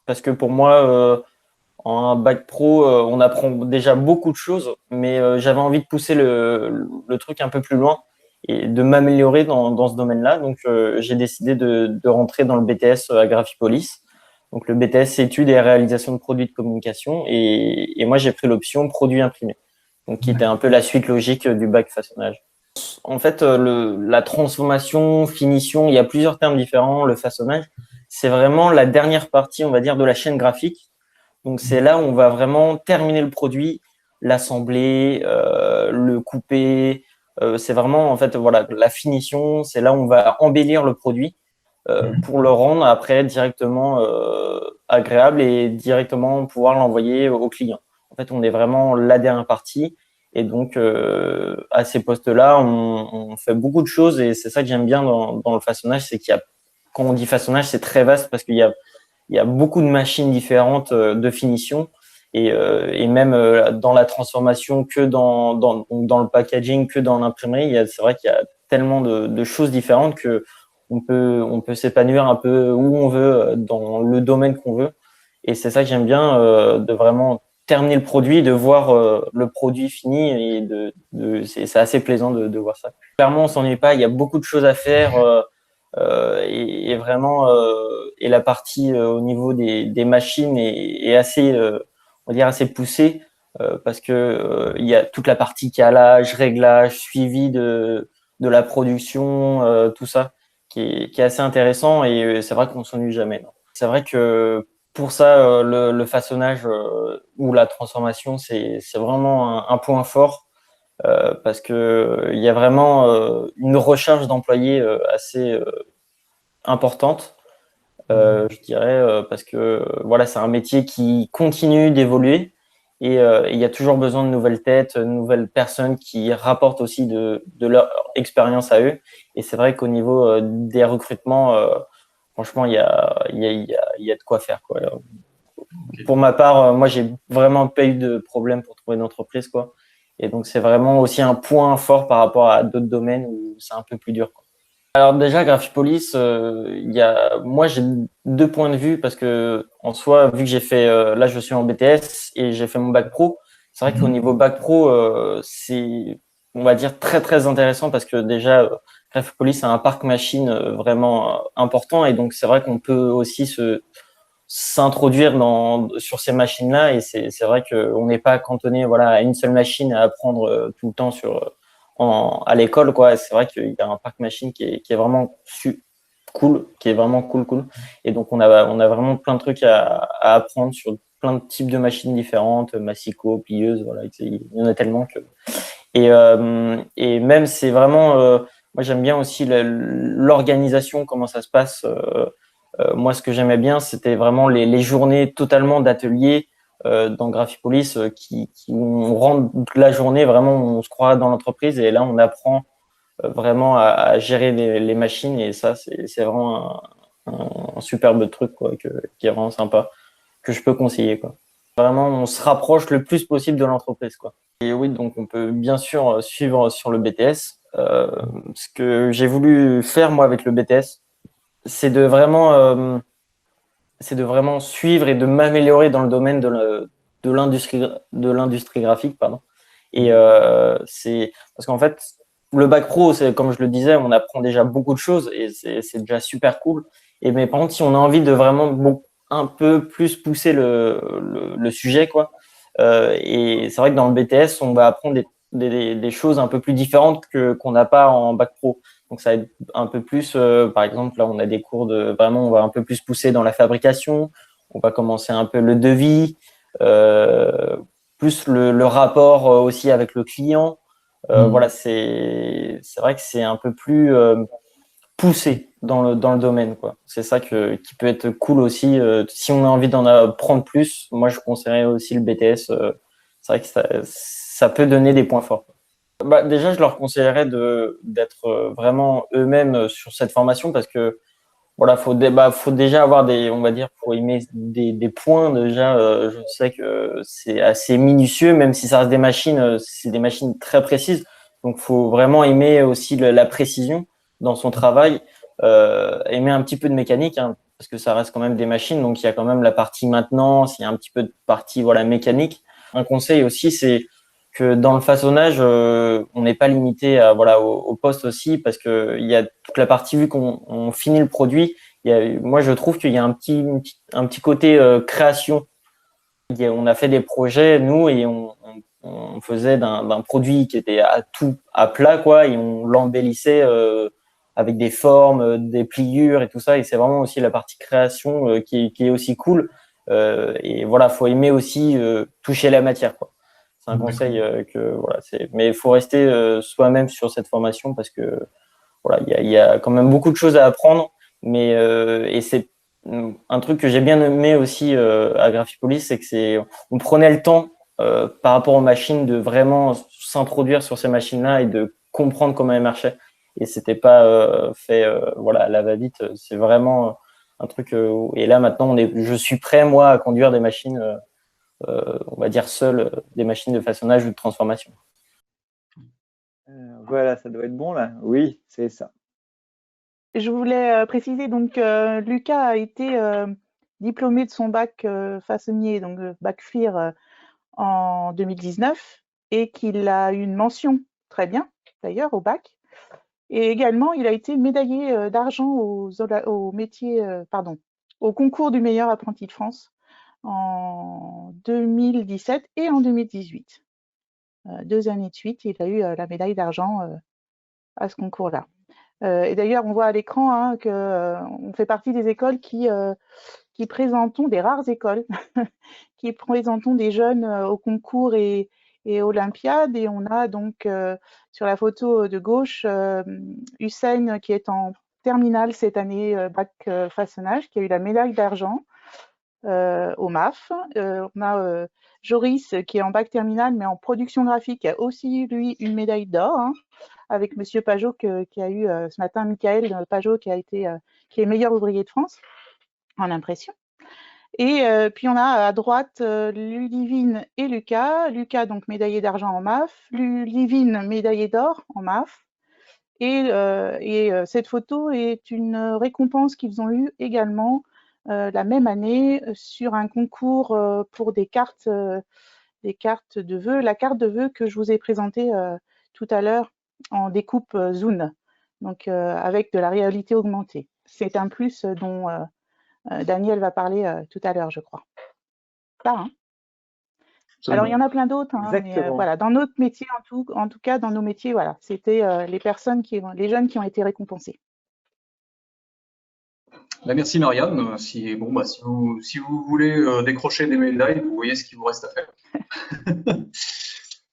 parce que pour moi, en bac pro, on apprend déjà beaucoup de choses, mais j'avais envie de pousser le truc un peu plus loin et de m'améliorer dans ce domaine-là. Donc, j'ai décidé de rentrer dans le BTS à Graphipolis. Donc, le BTS, c'est études et réalisation de produits de communication. Et moi, j'ai pris l'option produits imprimés, donc qui était un peu la suite logique du bac façonnage. En fait, la transformation, finition, il y a plusieurs termes différents. Le façonnage, c'est vraiment la dernière partie, on va dire, de la chaîne graphique. Donc, c'est là où on va vraiment terminer le produit, l'assembler, le couper. C'est vraiment, en fait, voilà, la finition, c'est là où on va embellir le produit pour le rendre après directement agréable et directement pouvoir l'envoyer au client. En fait, on est vraiment la dernière partie. Et donc, à ces postes-là, on fait beaucoup de choses et c'est ça que j'aime bien dans le façonnage, c'est qu'il y a, quand on dit façonnage, c'est très vaste parce qu'il y a beaucoup de machines différentes de finition et même dans la transformation que dans le packaging, que dans l'imprimerie, c'est vrai qu'il y a tellement de choses différentes que on peut s'épanouir un peu où on veut dans le domaine qu'on veut. Et c'est ça que j'aime bien de vraiment terminer le produit, de voir le produit fini et c'est assez plaisant de voir ça. Clairement, on s'ennuie pas. Il y a beaucoup de choses à faire. Et vraiment et la partie au niveau des machines est assez on va dire assez poussée parce que il y a toute la partie calage, réglage, suivi de la production, tout ça qui est assez intéressant et c'est vrai qu'on s'ennuie jamais. Non. C'est vrai que pour ça le façonnage ou la transformation c'est vraiment un point fort parce que il y a vraiment une recherche d'employés assez importante, je dirais, parce que voilà, c'est un métier qui continue d'évoluer et il y a toujours besoin de nouvelles têtes, de nouvelles personnes qui rapportent aussi de leur expérience à eux. Et c'est vrai qu'au niveau des recrutements, franchement, il y a de quoi faire, quoi. Pour ma part, moi, j'ai vraiment pas eu de problème pour trouver une entreprise, quoi. Et donc, c'est vraiment aussi un point fort par rapport à d'autres domaines où c'est un peu plus dur, quoi. Alors déjà, Graphipolis, moi j'ai deux points de vue parce que en soi, vu que j'ai fait, là je suis en BTS et j'ai fait mon bac pro, c'est vrai qu'au niveau bac pro, c'est, on va dire très très intéressant parce que déjà Graphipolis a un parc machine vraiment important et donc c'est vrai qu'on peut aussi s'introduire sur ces machines-là et c'est vrai qu'on n'est pas cantonné voilà à une seule machine à apprendre tout le temps à l'école quoi. C'est vrai qu'il y a un parc machine qui est vraiment cool, qui est vraiment cool et donc on a vraiment plein de trucs à apprendre sur plein de types de machines différentes, massicot, plieuses, voilà, il y en a tellement que et même c'est vraiment moi j'aime bien aussi l'organisation, comment ça se passe. Moi, ce que j'aimais bien, c'était vraiment les journées totalement d'atelier dans Graphipolis qui on rentre la journée, vraiment, on se croit dans l'entreprise et là, on apprend vraiment à gérer les machines et ça, c'est vraiment un superbe truc quoi, qui est vraiment sympa, que je peux conseiller. Quoi. Vraiment, on se rapproche le plus possible de l'entreprise. Quoi. Et oui, donc on peut bien sûr suivre sur le BTS. Ce que j'ai voulu faire, moi, avec le BTS, c'est de vraiment suivre et de m'améliorer dans le domaine de l'industrie graphique, pardon. Et c'est parce qu'en fait, le bac pro, c'est comme je le disais, on apprend déjà beaucoup de choses et c'est déjà super cool. Et mais par contre, si on a envie de vraiment un peu plus pousser le sujet, quoi. Et c'est vrai que dans le BTS, on va apprendre des choses un peu plus différentes qu'on n'a pas en bac pro. Donc ça va être un peu plus, par exemple, là on a des cours vraiment, on va un peu plus pousser dans la fabrication, on va commencer un peu le devis, plus le rapport aussi avec le client. Voilà, c'est vrai que c'est un peu plus poussé dans le domaine, quoi. C'est ça qui peut être cool aussi. Si on a envie d'en apprendre plus, moi je conseillerais aussi le BTS. C'est vrai que ça peut donner des points forts. Bah, déjà, je leur conseillerais d'être vraiment eux-mêmes sur cette formation parce que voilà, faut déjà avoir on va dire, faut aimer des points déjà. Je sais que c'est assez minutieux, même si ça reste des machines, c'est des machines très précises. Donc, faut vraiment aimer aussi la précision dans son travail, aimer un petit peu de mécanique, hein, parce que ça reste quand même des machines. Donc, il y a quand même la partie maintenance, il y a un petit peu de partie, voilà, mécanique. Un conseil aussi, c'est que dans le façonnage, on n'est pas limité à, voilà, au poste aussi, parce que il y a toute la partie, vu qu'on finit le produit, moi je trouve qu'il y a un petit côté création. On a fait des projets, nous, et on faisait d'un produit qui était à plat, quoi, et on l'embellissait avec des formes, des pliures et tout ça, et c'est vraiment aussi la partie création qui est aussi cool. Et voilà, faut aimer aussi toucher la matière, quoi. C'est un conseil voilà, mais il faut rester soi-même sur cette formation parce que voilà, il y a quand même beaucoup de choses à apprendre, mais et c'est un truc que j'ai bien aimé aussi à Graphipolis, c'est que on prenait le temps par rapport aux machines de vraiment s'introduire sur ces machines-là et de comprendre comment elles marchaient. Et c'était pas fait voilà à la va-vite. C'est vraiment un truc. Et là maintenant, je suis prêt moi à conduire des machines. On va dire seules, des machines de façonnage ou de transformation. Voilà, ça doit être bon là. Oui, c'est ça. Je voulais préciser, donc Lucas a été diplômé de son bac façonnier, donc bac FIR en 2019, et qu'il a eu une mention très bien, d'ailleurs, au bac. Et également, il a été médaillé d'argent au métier, au concours du meilleur apprenti de France en 2017 et en 2018. 2 années de suite, il a eu la médaille d'argent à ce concours-là. Et d'ailleurs, on voit à l'écran hein, qu'on fait partie des écoles qui présentons, des rares écoles, qui présentons des jeunes au concours et Olympiade. Et on a donc sur la photo de gauche Hussein qui est en terminale cette année, bac façonnage, qui a eu la médaille d'argent au MAF. On a Joris qui est en bac terminale mais en production graphique, qui a aussi lui une médaille d'or, hein, avec Monsieur Pajot qui a eu ce matin, Michael Pajot qui est meilleur ouvrier de France en impression. Et puis on a à droite Ludivine et Lucas. Lucas donc médaillé d'argent en MAF, Ludivine médaillée d'or en MAF. Et cette photo est une récompense qu'ils ont eue également la même année sur un concours pour des cartes de vœux. La carte de vœux que je vous ai présentée tout à l'heure en découpe Zune, donc avec de la réalité augmentée. C'est un plus dont Daniel va parler tout à l'heure, je crois. Ça, hein. Alors, il y en a plein d'autres, hein, mais voilà, dans notre métier, en tout cas, dans nos métiers, voilà, c'était les jeunes qui ont été récompensés. Merci Marianne. Si vous voulez décrocher des médailles, vous voyez ce qu'il vous reste à faire.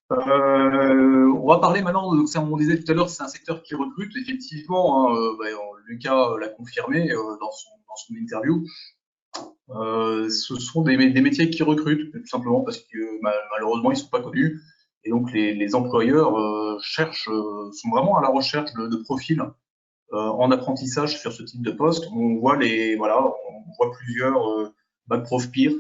On va parler maintenant, on disait tout à l'heure, c'est un secteur qui recrute, effectivement, hein, Lucas l'a confirmé dans son interview. Ce sont des métiers qui recrutent, tout simplement parce que malheureusement ils ne sont pas connus. Et donc les employeurs sont vraiment à la recherche de profils en apprentissage sur ce type de poste. On voit plusieurs bac prof peer,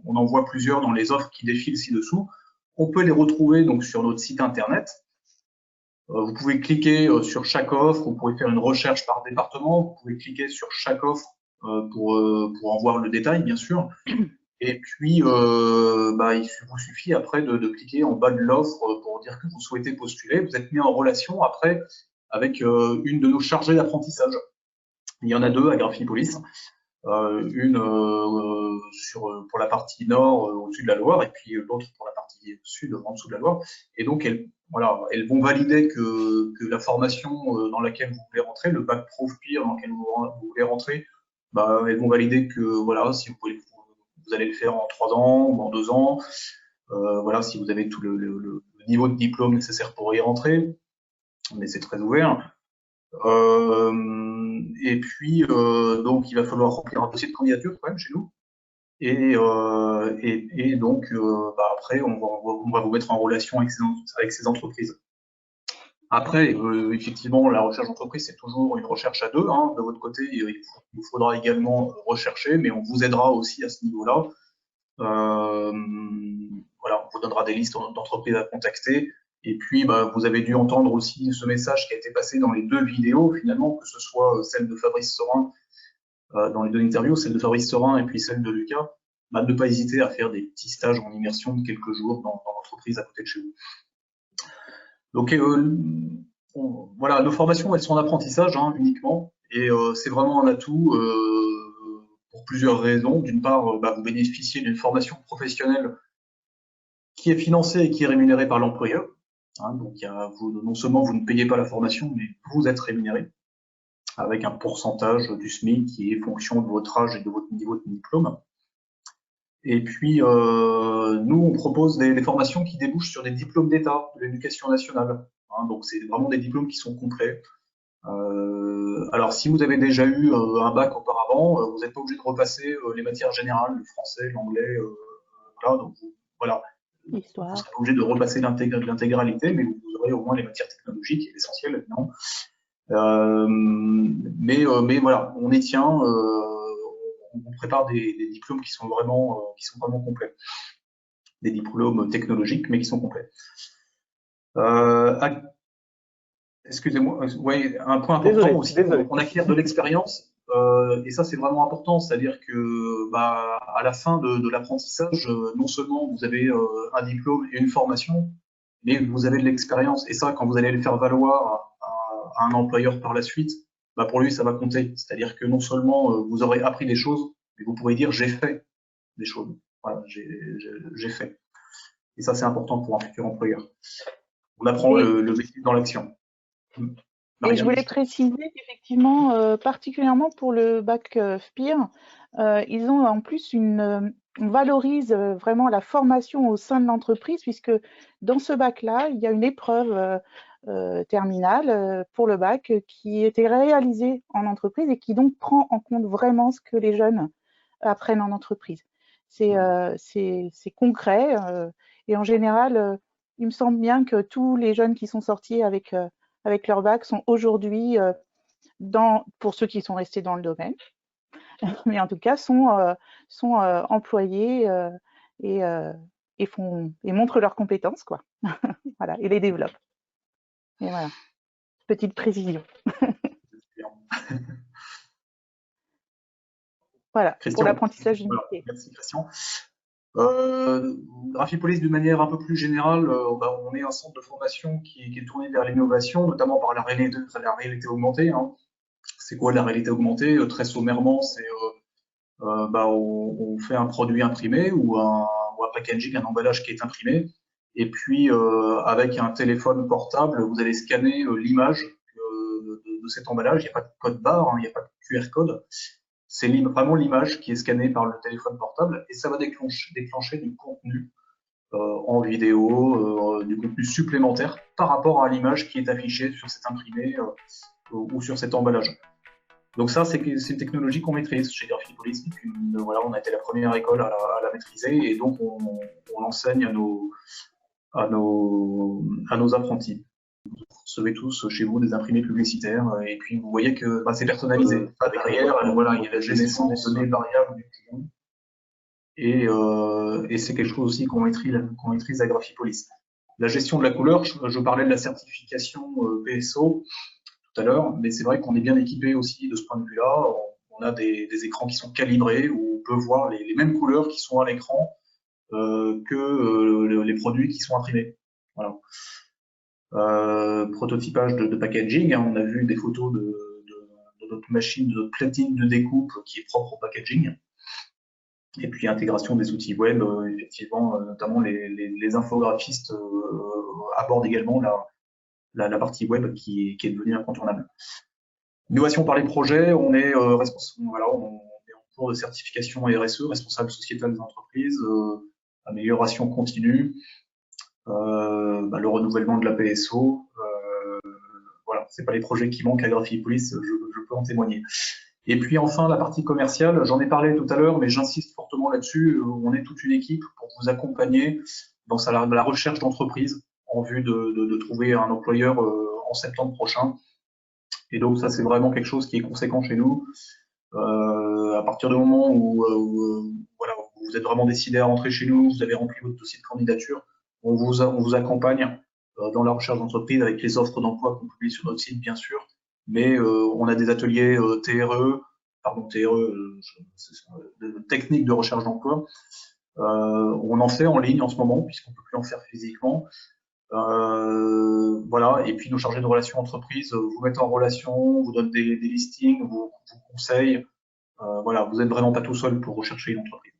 on en voit plusieurs dans les offres qui défilent ci-dessous. On peut les retrouver donc sur notre site internet. Vous pouvez cliquer sur chaque offre, vous pouvez faire une recherche par département, vous pouvez cliquer sur chaque offre pour en voir le détail, bien sûr. Et puis, il vous suffit après de cliquer en bas de l'offre pour dire que vous souhaitez postuler. Vous êtes mis en relation après avec une de nos chargées d'apprentissage. Il y en a deux à Graphipolis. Une pour la partie nord au-dessus de la Loire et puis l'autre pour la partie sud en dessous de la Loire. Et donc, elles vont valider que la formation dans laquelle vous voulez rentrer, le bac prof peer dans lequel vous voulez rentrer, elles vont valider que voilà, si vous allez le faire en 3 ans ou en 2 ans, voilà, si vous avez tout le niveau de diplôme nécessaire pour y rentrer, mais c'est très ouvert. Et puis, donc, il va falloir remplir un dossier de candidature quand même chez nous. Et donc, après, on va vous mettre en relation avec ces entreprises. Après, effectivement, la recherche d'entreprise, c'est toujours une recherche à deux, hein. De votre côté, il vous faudra également rechercher, mais on vous aidera aussi à ce niveau-là. Voilà, on vous donnera des listes d'entreprises à contacter. Et puis, bah, vous avez dû entendre aussi ce message qui a été passé dans les 2 vidéos, finalement, que ce soit celle de Fabrice Sorin, dans les 2 interviews, celle de Fabrice Sorin et puis celle de Lucas, bah, ne pas hésiter à faire des petits stages en immersion de quelques jours dans l'entreprise à côté de chez vous. Donc, voilà, nos formations, elles sont en apprentissage, hein, uniquement, et c'est vraiment un atout pour plusieurs raisons. D'une part, bah, vous bénéficiez d'une formation professionnelle qui est financée et qui est rémunérée par l'employeur. Hein, donc, non seulement vous ne payez pas la formation, mais vous êtes rémunéré avec un pourcentage du SMIC qui est fonction de votre âge et de votre niveau de diplôme. Et puis, nous, on propose des formations qui débouchent sur des diplômes d'État de l'éducation nationale. Hein, donc, c'est vraiment des diplômes qui sont complets. Alors, si vous avez déjà eu un bac auparavant, vous n'êtes pas obligé de repasser les matières générales, le français, l'anglais, voilà. Donc, voilà. Vous ne serez pas obligé de repasser l'intégralité, mais vous aurez au moins les matières technologiques, qui est essentiel, évidemment. Mais voilà, on y tient. On prépare des diplômes qui sont vraiment complets. Des diplômes technologiques, mais qui sont complets. Excusez-moi, ouais, un point important aussi, on acquiert de l'expérience, et ça c'est vraiment important, c'est-à-dire que bah, à la fin de l'apprentissage, non seulement vous avez un diplôme et une formation, mais vous avez de l'expérience, et ça quand vous allez le faire valoir à un employeur par la suite, bah, pour lui ça va compter, c'est-à-dire que non seulement vous aurez appris des choses, mais vous pourrez dire j'ai fait des choses, voilà, j'ai fait, et ça c'est important pour un futur employeur. On apprend le métier dans l'action. Et je voulais préciser qu'effectivement, particulièrement pour le bac FPIR, ils ont en plus on valorise vraiment la formation au sein de l'entreprise, puisque dans ce bac-là, il y a une épreuve terminale pour le bac qui était réalisée en entreprise et qui donc prend en compte vraiment ce que les jeunes apprennent en entreprise. C'est concret et en général, il me semble bien que tous les jeunes qui sont sortis avec leur bac sont aujourd'hui, pour ceux qui sont restés dans le domaine, mais en tout cas sont employés et montrent leurs compétences, quoi. Voilà, et les développent. Et voilà, petite précision. Voilà, Christian, pour l'apprentissage du métier. Merci Christian. Graphipolis, d'une manière un peu plus générale, on est un centre de formation qui est tourné vers l'innovation, notamment par la réalité augmentée. Hein. C'est quoi la réalité augmentée? Très sommairement, c'est on fait un produit imprimé ou un packaging, un emballage qui est imprimé, et puis avec un téléphone portable, vous allez scanner l'image de cet emballage. Il n'y a pas de code barre, hein, il n'y a pas de QR code. C'est vraiment l'image qui est scannée par le téléphone portable et ça va déclencher du contenu en vidéo, du contenu supplémentaire par rapport à l'image qui est affichée sur cet imprimé ou sur cet emballage. Donc ça, c'est une technologie qu'on maîtrise chez Graphipolis. Et puis, voilà, on a été la première école à la maîtriser et donc on l'enseigne à nos apprentis. Vous recevez tous chez vous des imprimés publicitaires et puis vous voyez que c'est personnalisé. Derrière, voilà, il y a la gestion des données variables du client et c'est quelque chose aussi qu'on maîtrise à Graphipolis. La gestion de la couleur, je parlais de la certification PSO tout à l'heure, mais c'est vrai qu'on est bien équipé aussi de ce point de vue-là. On a des écrans qui sont calibrés où on peut voir les mêmes couleurs qui sont à l'écran que les produits qui sont imprimés. Voilà. Prototypage de packaging, hein, on a vu des photos de notre machine, de notre platine de découpe qui est propre au packaging. Et puis intégration des outils web, effectivement, notamment les infographistes abordent également la partie web qui est devenue incontournable. Innovation par les projets, on est responsable, voilà, on est en cours de certification RSE, responsable sociétal des entreprises, amélioration continue. Le renouvellement de la PSO, voilà, c'est pas les projets qui manquent à Graphipolis, je peux en témoigner. Et puis enfin la partie commerciale, j'en ai parlé tout à l'heure, mais j'insiste fortement là-dessus. On est toute une équipe pour vous accompagner dans la recherche d'entreprise en vue de trouver un employeur en septembre prochain. Et donc ça, c'est vraiment quelque chose qui est conséquent chez nous. À partir du moment où voilà, vous êtes vraiment décidé à rentrer chez nous, vous avez rempli votre dossier de candidature, on vous accompagne dans la recherche d'entreprise avec les offres d'emploi qu'on publie sur notre site, bien sûr. Mais on a des ateliers de techniques de recherche d'emploi. On en fait en ligne en ce moment, puisqu'on ne peut plus en faire physiquement. Voilà, et puis nos chargés de relations entreprises vous mettent en relation, vous donnent des listings, vous conseillent. Voilà, vous n'êtes vraiment pas tout seul pour rechercher une entreprise.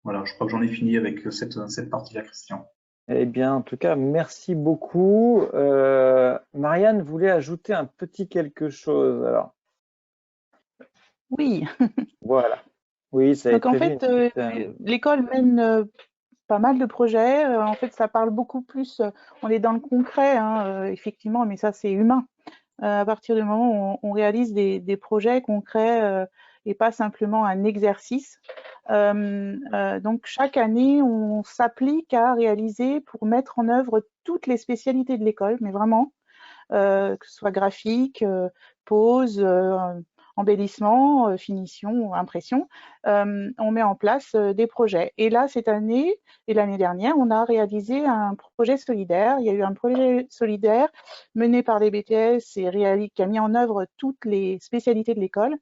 Voilà, je crois que j'en ai fini avec cette partie-là, Christian. Eh bien, en tout cas, merci beaucoup. Marianne voulait ajouter un petit quelque chose. Alors, Oui. voilà. Oui, ça a Donc, en été fait, prévu. l'école mène pas mal de projets. En fait, ça parle beaucoup plus. On est dans le concret, hein, effectivement, mais ça, c'est humain. À partir du moment où on réalise des projets concrets et pas simplement un exercice. Donc, chaque année, on s'applique à réaliser pour mettre en œuvre toutes les spécialités de l'école, mais vraiment, que ce soit graphique, pose, embellissement, finition, impression, on met en place des projets. Et là, cette année et l'année dernière, on a réalisé un projet solidaire. Il y a eu un projet solidaire mené par les BTS et qui a mis en œuvre toutes les spécialités de l'école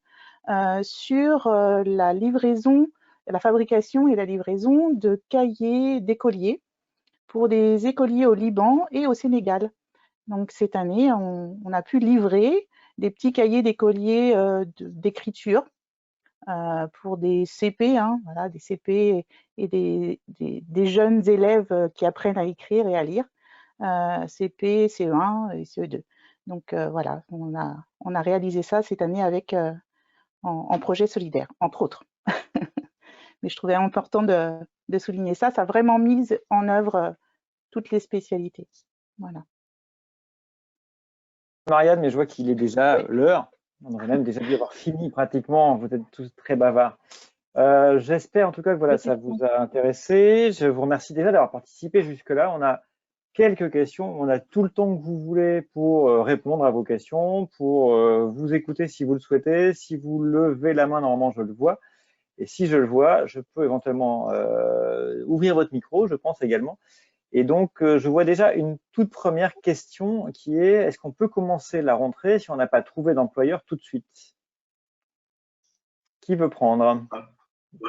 sur la livraison, la fabrication et la livraison de cahiers d'écoliers pour des écoliers au Liban et au Sénégal. Donc cette année, on a pu livrer des petits cahiers d'écoliers d'écriture pour des CP, hein, voilà, des CP et des jeunes élèves qui apprennent à écrire et à lire, CP, CE1 et CE2. Donc voilà, on a réalisé ça cette année avec en projet solidaire, entre autres. Mais je trouvais important de souligner ça. Ça a vraiment mis en œuvre toutes les spécialités. Voilà. Marianne, mais je vois qu'il est déjà l'heure. On aurait même déjà dû avoir fini pratiquement. Vous êtes tous très bavards. J'espère en tout cas que voilà, ça vous a intéressé. Je vous remercie déjà d'avoir participé jusque-là. On a quelques questions. On a tout le temps que vous voulez pour répondre à vos questions, pour vous écouter si vous le souhaitez. Si vous levez la main, normalement, je le vois. Et si je le vois, je peux éventuellement ouvrir votre micro, je pense également. Et donc, je vois déjà une toute première question qui est, est-ce qu'on peut commencer la rentrée si on n'a pas trouvé d'employeur tout de suite? Qui veut prendre?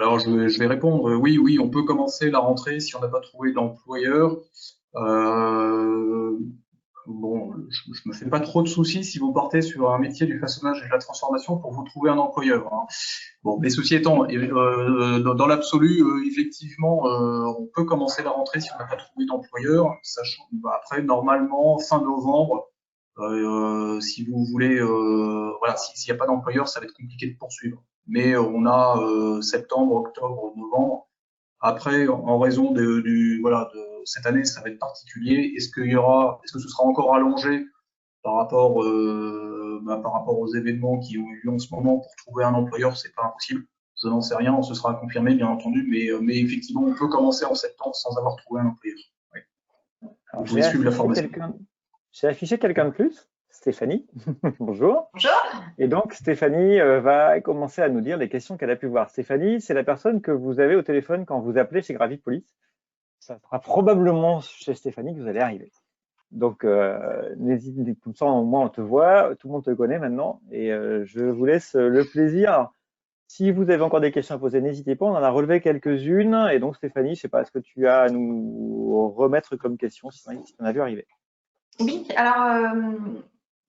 Alors, je vais répondre. Oui, on peut commencer la rentrée si on n'a pas trouvé d'employeur. Bon, je me fais pas trop de soucis si vous partez sur un métier du façonnage et de la transformation pour vous trouver un employeur, hein. Bon, mais ceci étant, dans l'absolu, effectivement, on peut commencer la rentrée si on n'a pas trouvé d'employeur, sachant après, normalement, fin novembre, si vous voulez, voilà, s'il n'y a pas d'employeur, ça va être compliqué de poursuivre. Mais on a septembre, octobre, novembre. Après, en raison de cette année, ça va être particulier. Est-ce que ce sera encore allongé par rapport aux événements qui ont eu lieu en ce moment pour trouver un employeur? C'est pas impossible. Je n'en sais rien. Ce sera confirmé, bien entendu. Mais effectivement, on peut commencer en septembre sans avoir trouvé un employeur. Oui. Vous pouvez suivre la formation. J'ai affiché quelqu'un de plus. Stéphanie, bonjour. Bonjour. Et donc, Stéphanie va commencer à nous dire les questions qu'elle a pu voir. Stéphanie, c'est la personne que vous avez au téléphone quand vous appelez chez Graphic Police. Ça sera probablement chez Stéphanie que vous allez arriver. Donc, n'hésitez, comme ça, au moins, on te voit, tout le monde te connaît maintenant. Et je vous laisse le plaisir. Alors, si vous avez encore des questions à poser, n'hésitez pas. On en a relevé quelques-unes. Et donc, Stéphanie, je ne sais pas, est-ce que tu as à nous remettre comme question, si on a vu arriver? Oui, alors...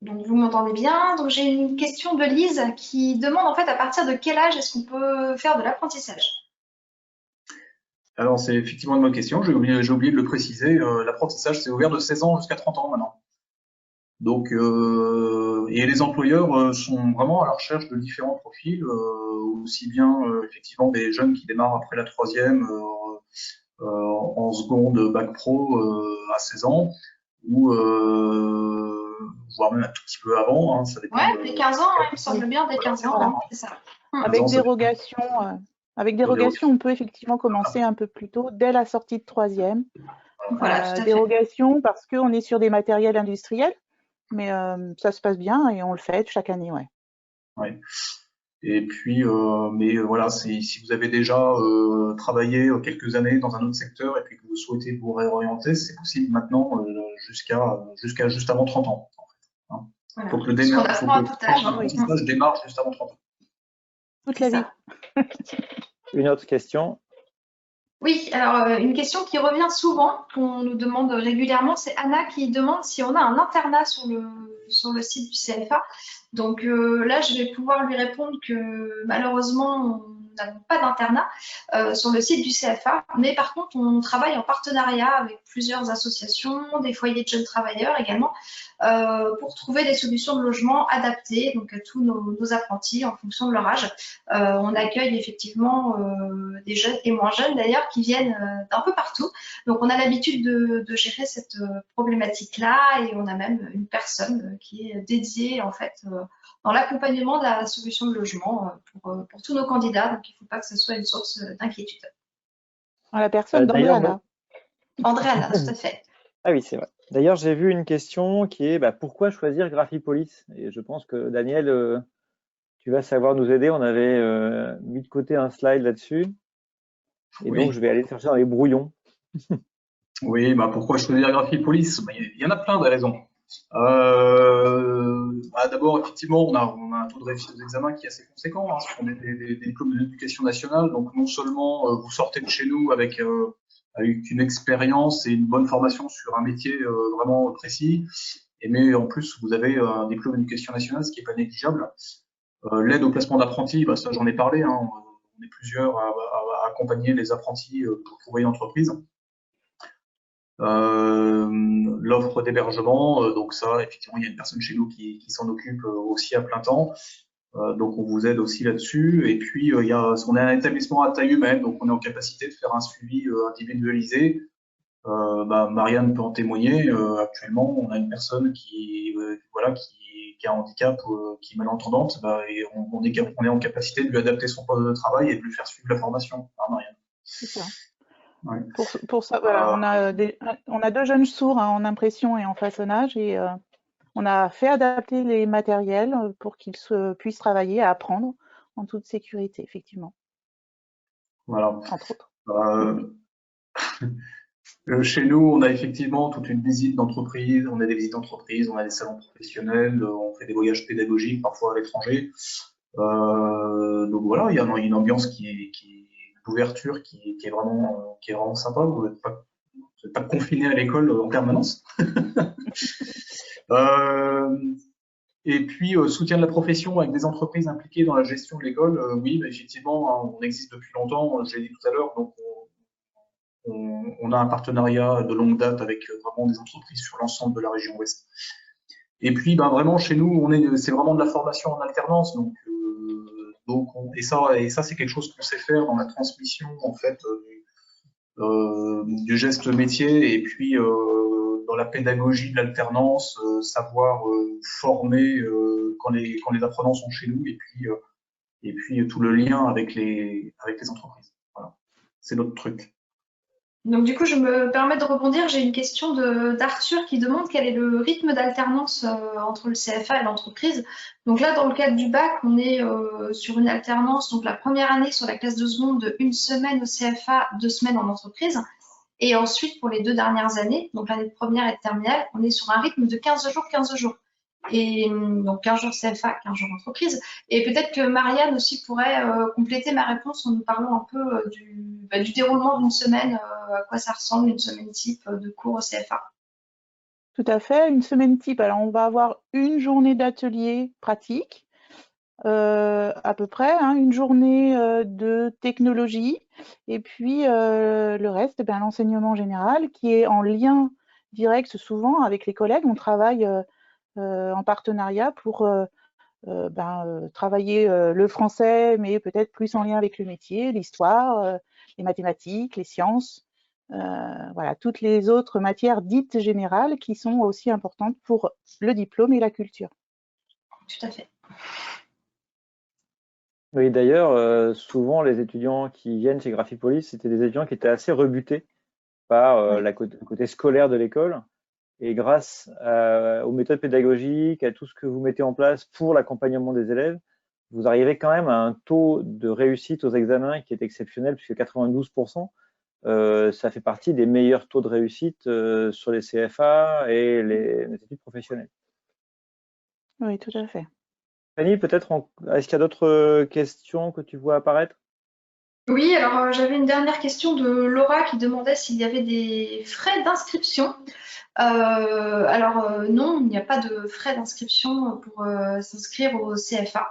Donc vous m'entendez bien. Donc j'ai une question de Lise qui demande en fait à partir de quel âge est-ce qu'on peut faire de l'apprentissage? Alors c'est effectivement une bonne question, j'ai oublié de le préciser. L'apprentissage c'est ouvert de 16 ans jusqu'à 30 ans maintenant. Donc et les employeurs sont vraiment à la recherche de différents profils, aussi bien effectivement des jeunes qui démarrent après la troisième en seconde bac pro à 16 ans ou voire même un tout petit peu avant, hein, ça dépend. Ouais, dès 15 ans, il me semble bien, dès 15 ans, c'est ça. Avec dérogation, on peut effectivement commencer un peu plus tôt, dès la sortie de troisième, Voilà, tout à fait. dérogation parce qu'on est sur des matériels industriels, mais ça se passe bien et on le fait chaque année, ouais. Ouais. Et puis, voilà, si vous avez déjà travaillé quelques années dans un autre secteur et puis que vous souhaitez vous réorienter, c'est possible maintenant jusqu'à juste avant 30 ans. En fait, hein. Voilà. Faut que le Ce qu'on apprend à tout âge. l'apprentissage démarre juste avant 30 ans. Toute la C'est vie. ça. Une autre question? Oui, alors une question qui revient souvent, qu'on nous demande régulièrement, c'est Anna qui demande si on a un internat sur le site du CFA. Donc là, je vais pouvoir lui répondre que malheureusement, nous n'avons pas d'internat sur le site du CFA, mais par contre, on travaille en partenariat avec plusieurs associations, des foyers de jeunes travailleurs également, pour trouver des solutions de logement adaptées donc, à tous nos apprentis en fonction de leur âge. On accueille effectivement des jeunes et moins jeunes d'ailleurs qui viennent d'un peu partout. Donc on a l'habitude de gérer cette problématique-là et on a même une personne qui est dédiée en fait dans l'accompagnement de la solution de logement pour tous nos candidats. Donc il ne faut pas que ce soit une source d'inquiétude. La personne d'Andréana. Andréana, tout à fait. Ah oui, c'est vrai. D'ailleurs, j'ai vu une question qui est pourquoi choisir Graphipolis? Et je pense que Daniel, tu vas savoir nous aider. On avait mis de côté un slide là-dessus. Et Oui. donc, je vais aller chercher dans les brouillons. Oui, pourquoi choisir Graphipolis? Il y en a plein de raisons. D'abord, effectivement, on a un taux de réussite aux examens qui est assez conséquent, hein, ce sont des diplômes de l'éducation nationale. Donc, non seulement vous sortez de chez nous avec une expérience et une bonne formation sur un métier vraiment précis, mais en plus, vous avez un diplôme d'éducation nationale, ce qui n'est pas négligeable. L'aide au placement d'apprentis, ça j'en ai parlé, hein, on est plusieurs à accompagner les apprentis pour trouver une entreprise. L'offre d'hébergement, donc ça, effectivement, il y a une personne chez nous qui s'en occupe aussi à plein temps. Donc on vous aide aussi là-dessus. Et puis on est un établissement à taille humaine, donc on est en capacité de faire un suivi individualisé. Marianne peut en témoigner. Actuellement, on a une personne qui a un handicap, qui est malentendante, et on est en capacité de lui adapter son poste de travail et de lui faire suivre la formation. Hein, Marianne. C'est ça. Ouais. Pour ça, voilà, on a 2 jeunes sourds en impression et en façonnage et on a fait adapter les matériels pour qu'ils puissent travailler, à apprendre en toute sécurité, effectivement. Voilà. Entre autres. Chez nous, on a effectivement toute une visite d'entreprise, on a des visites d'entreprise, on a des salons professionnels, on fait des voyages pédagogiques parfois à l'étranger. Donc voilà, il y a une ambiance d'ouverture qui est vraiment sympa. Vous n'êtes pas confiné à l'école en permanence. Et puis, soutien de la profession avec des entreprises impliquées dans la gestion de l'école. Oui, effectivement, hein, on existe depuis longtemps, je l'ai dit tout à l'heure, donc on a un partenariat de longue date avec vraiment des entreprises sur l'ensemble de la région ouest. Et puis, vraiment, chez nous, c'est vraiment de la formation en alternance. Et ça, c'est quelque chose qu'on sait faire dans la transmission, en fait, du geste métier et puis dans la pédagogie de l'alternance, savoir former quand les apprenants sont chez nous et puis tout le lien avec les entreprises. Voilà. C'est notre truc. Donc du coup, je me permets de rebondir. J'ai une question d'Arthur qui demande quel est le rythme d'alternance entre le CFA et l'entreprise. Donc là, dans le cadre du bac, on est sur une alternance. Donc la première année sur la classe de seconde de 1 semaine au CFA, 2 semaines en entreprise. Et ensuite, pour les 2 dernières années, donc l'année de première et de terminale, on est sur un rythme de 15 jours, 15 jours. Et donc 15 jours CFA, 15 jours entreprise. Et peut-être que Marianne aussi pourrait compléter ma réponse en nous parlant un peu du déroulement d'une semaine, à quoi ça ressemble, une semaine type de cours au CFA. Tout à fait, une semaine type. Alors on va avoir une journée d'atelier pratique, à peu près, hein, une journée de technologie, et puis le reste, l'enseignement général qui est en lien direct souvent avec les collègues. On travaille en partenariat pour travailler le français, mais peut-être plus en lien avec le métier, l'histoire, les mathématiques, les sciences, voilà, toutes les autres matières dites générales qui sont aussi importantes pour le diplôme et la culture. Tout à fait. Oui, d'ailleurs, souvent les étudiants qui viennent chez Graphipolis, c'était des étudiants qui étaient assez rebutés par le côté scolaire de l'école. Et grâce aux méthodes pédagogiques, à tout ce que vous mettez en place pour l'accompagnement des élèves, vous arrivez quand même à un taux de réussite aux examens qui est exceptionnel, puisque 92%, ça fait partie des meilleurs taux de réussite sur les CFA et les études professionnelles. Oui, tout à fait. Fanny, peut-être, est-ce qu'il y a d'autres questions que tu vois apparaître? Oui, alors j'avais une dernière question de Laura qui demandait s'il y avait des frais d'inscription. Non, il n'y a pas de frais d'inscription pour s'inscrire au CFA.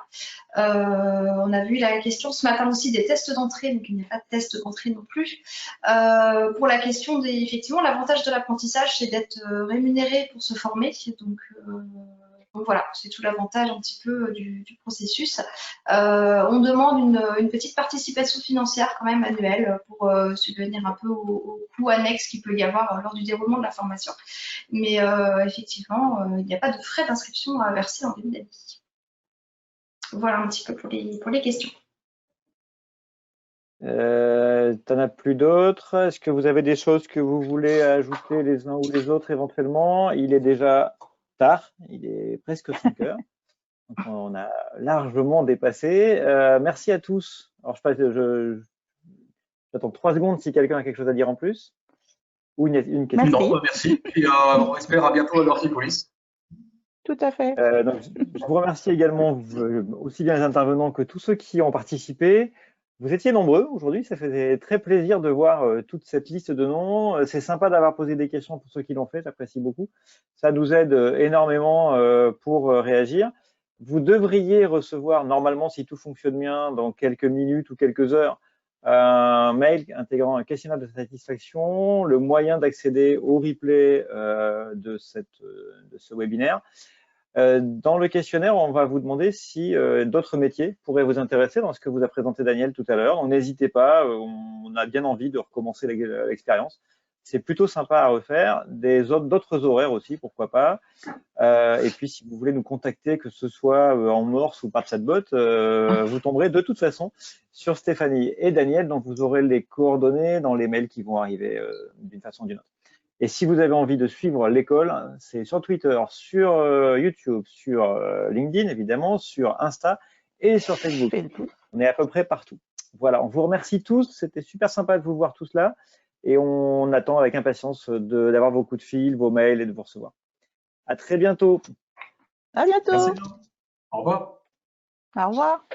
On a vu la question ce matin aussi des tests d'entrée, donc il n'y a pas de test d'entrée non plus. Pour la question effectivement, l'avantage de l'apprentissage, c'est d'être rémunéré pour se former. Donc voilà, c'est tout l'avantage un petit peu du processus. On demande une petite participation financière quand même annuelle pour subvenir un peu aux coûts annexes qu'il peut y avoir lors du déroulement de la formation. Mais effectivement, il n'y a pas de frais d'inscription à verser en début d'année. Voilà un petit peu pour les questions. T'en as plus d'autres? Est-ce que vous avez des choses que vous voulez ajouter les uns ou les autres éventuellement? Il est déjà tard, il est presque 5 heures. Donc on a largement dépassé. Merci à tous. Alors j'attends 3 secondes si quelqu'un a quelque chose à dire en plus. Ou une question. Merci. Non, merci. Et on espère à bientôt à l'Orthipolis. Tout à fait. Donc, je vous remercie également, aussi bien les intervenants que tous ceux qui ont participé. Vous étiez nombreux aujourd'hui, ça faisait très plaisir de voir toute cette liste de noms. C'est sympa d'avoir posé des questions pour ceux qui l'ont fait, j'apprécie beaucoup. Ça nous aide énormément pour réagir. Vous devriez recevoir, normalement, si tout fonctionne bien, dans quelques minutes ou quelques heures, un mail intégrant un questionnaire de satisfaction, le moyen d'accéder au replay de ce webinaire. Dans le questionnaire, on va vous demander si d'autres métiers pourraient vous intéresser dans ce que vous a présenté Daniel tout à l'heure. Donc n'hésitez pas, on a bien envie de recommencer l'expérience. C'est plutôt sympa à refaire. D'autres horaires aussi, pourquoi pas. Et puis si vous voulez nous contacter, que ce soit en morse ou par chatbot, vous tomberez de toute façon sur Stéphanie et Daniel, donc vous aurez les coordonnées dans les mails qui vont arriver d'une façon ou d'une autre. Et si vous avez envie de suivre l'école, c'est sur Twitter, sur YouTube, sur LinkedIn évidemment, sur Insta et sur Facebook. On est à peu près partout. Voilà, on vous remercie tous. C'était super sympa de vous voir tous là. Et on attend avec impatience d'avoir vos coups de fil, vos mails et de vous recevoir. À très bientôt. À bientôt. Merci. Au revoir. Au revoir.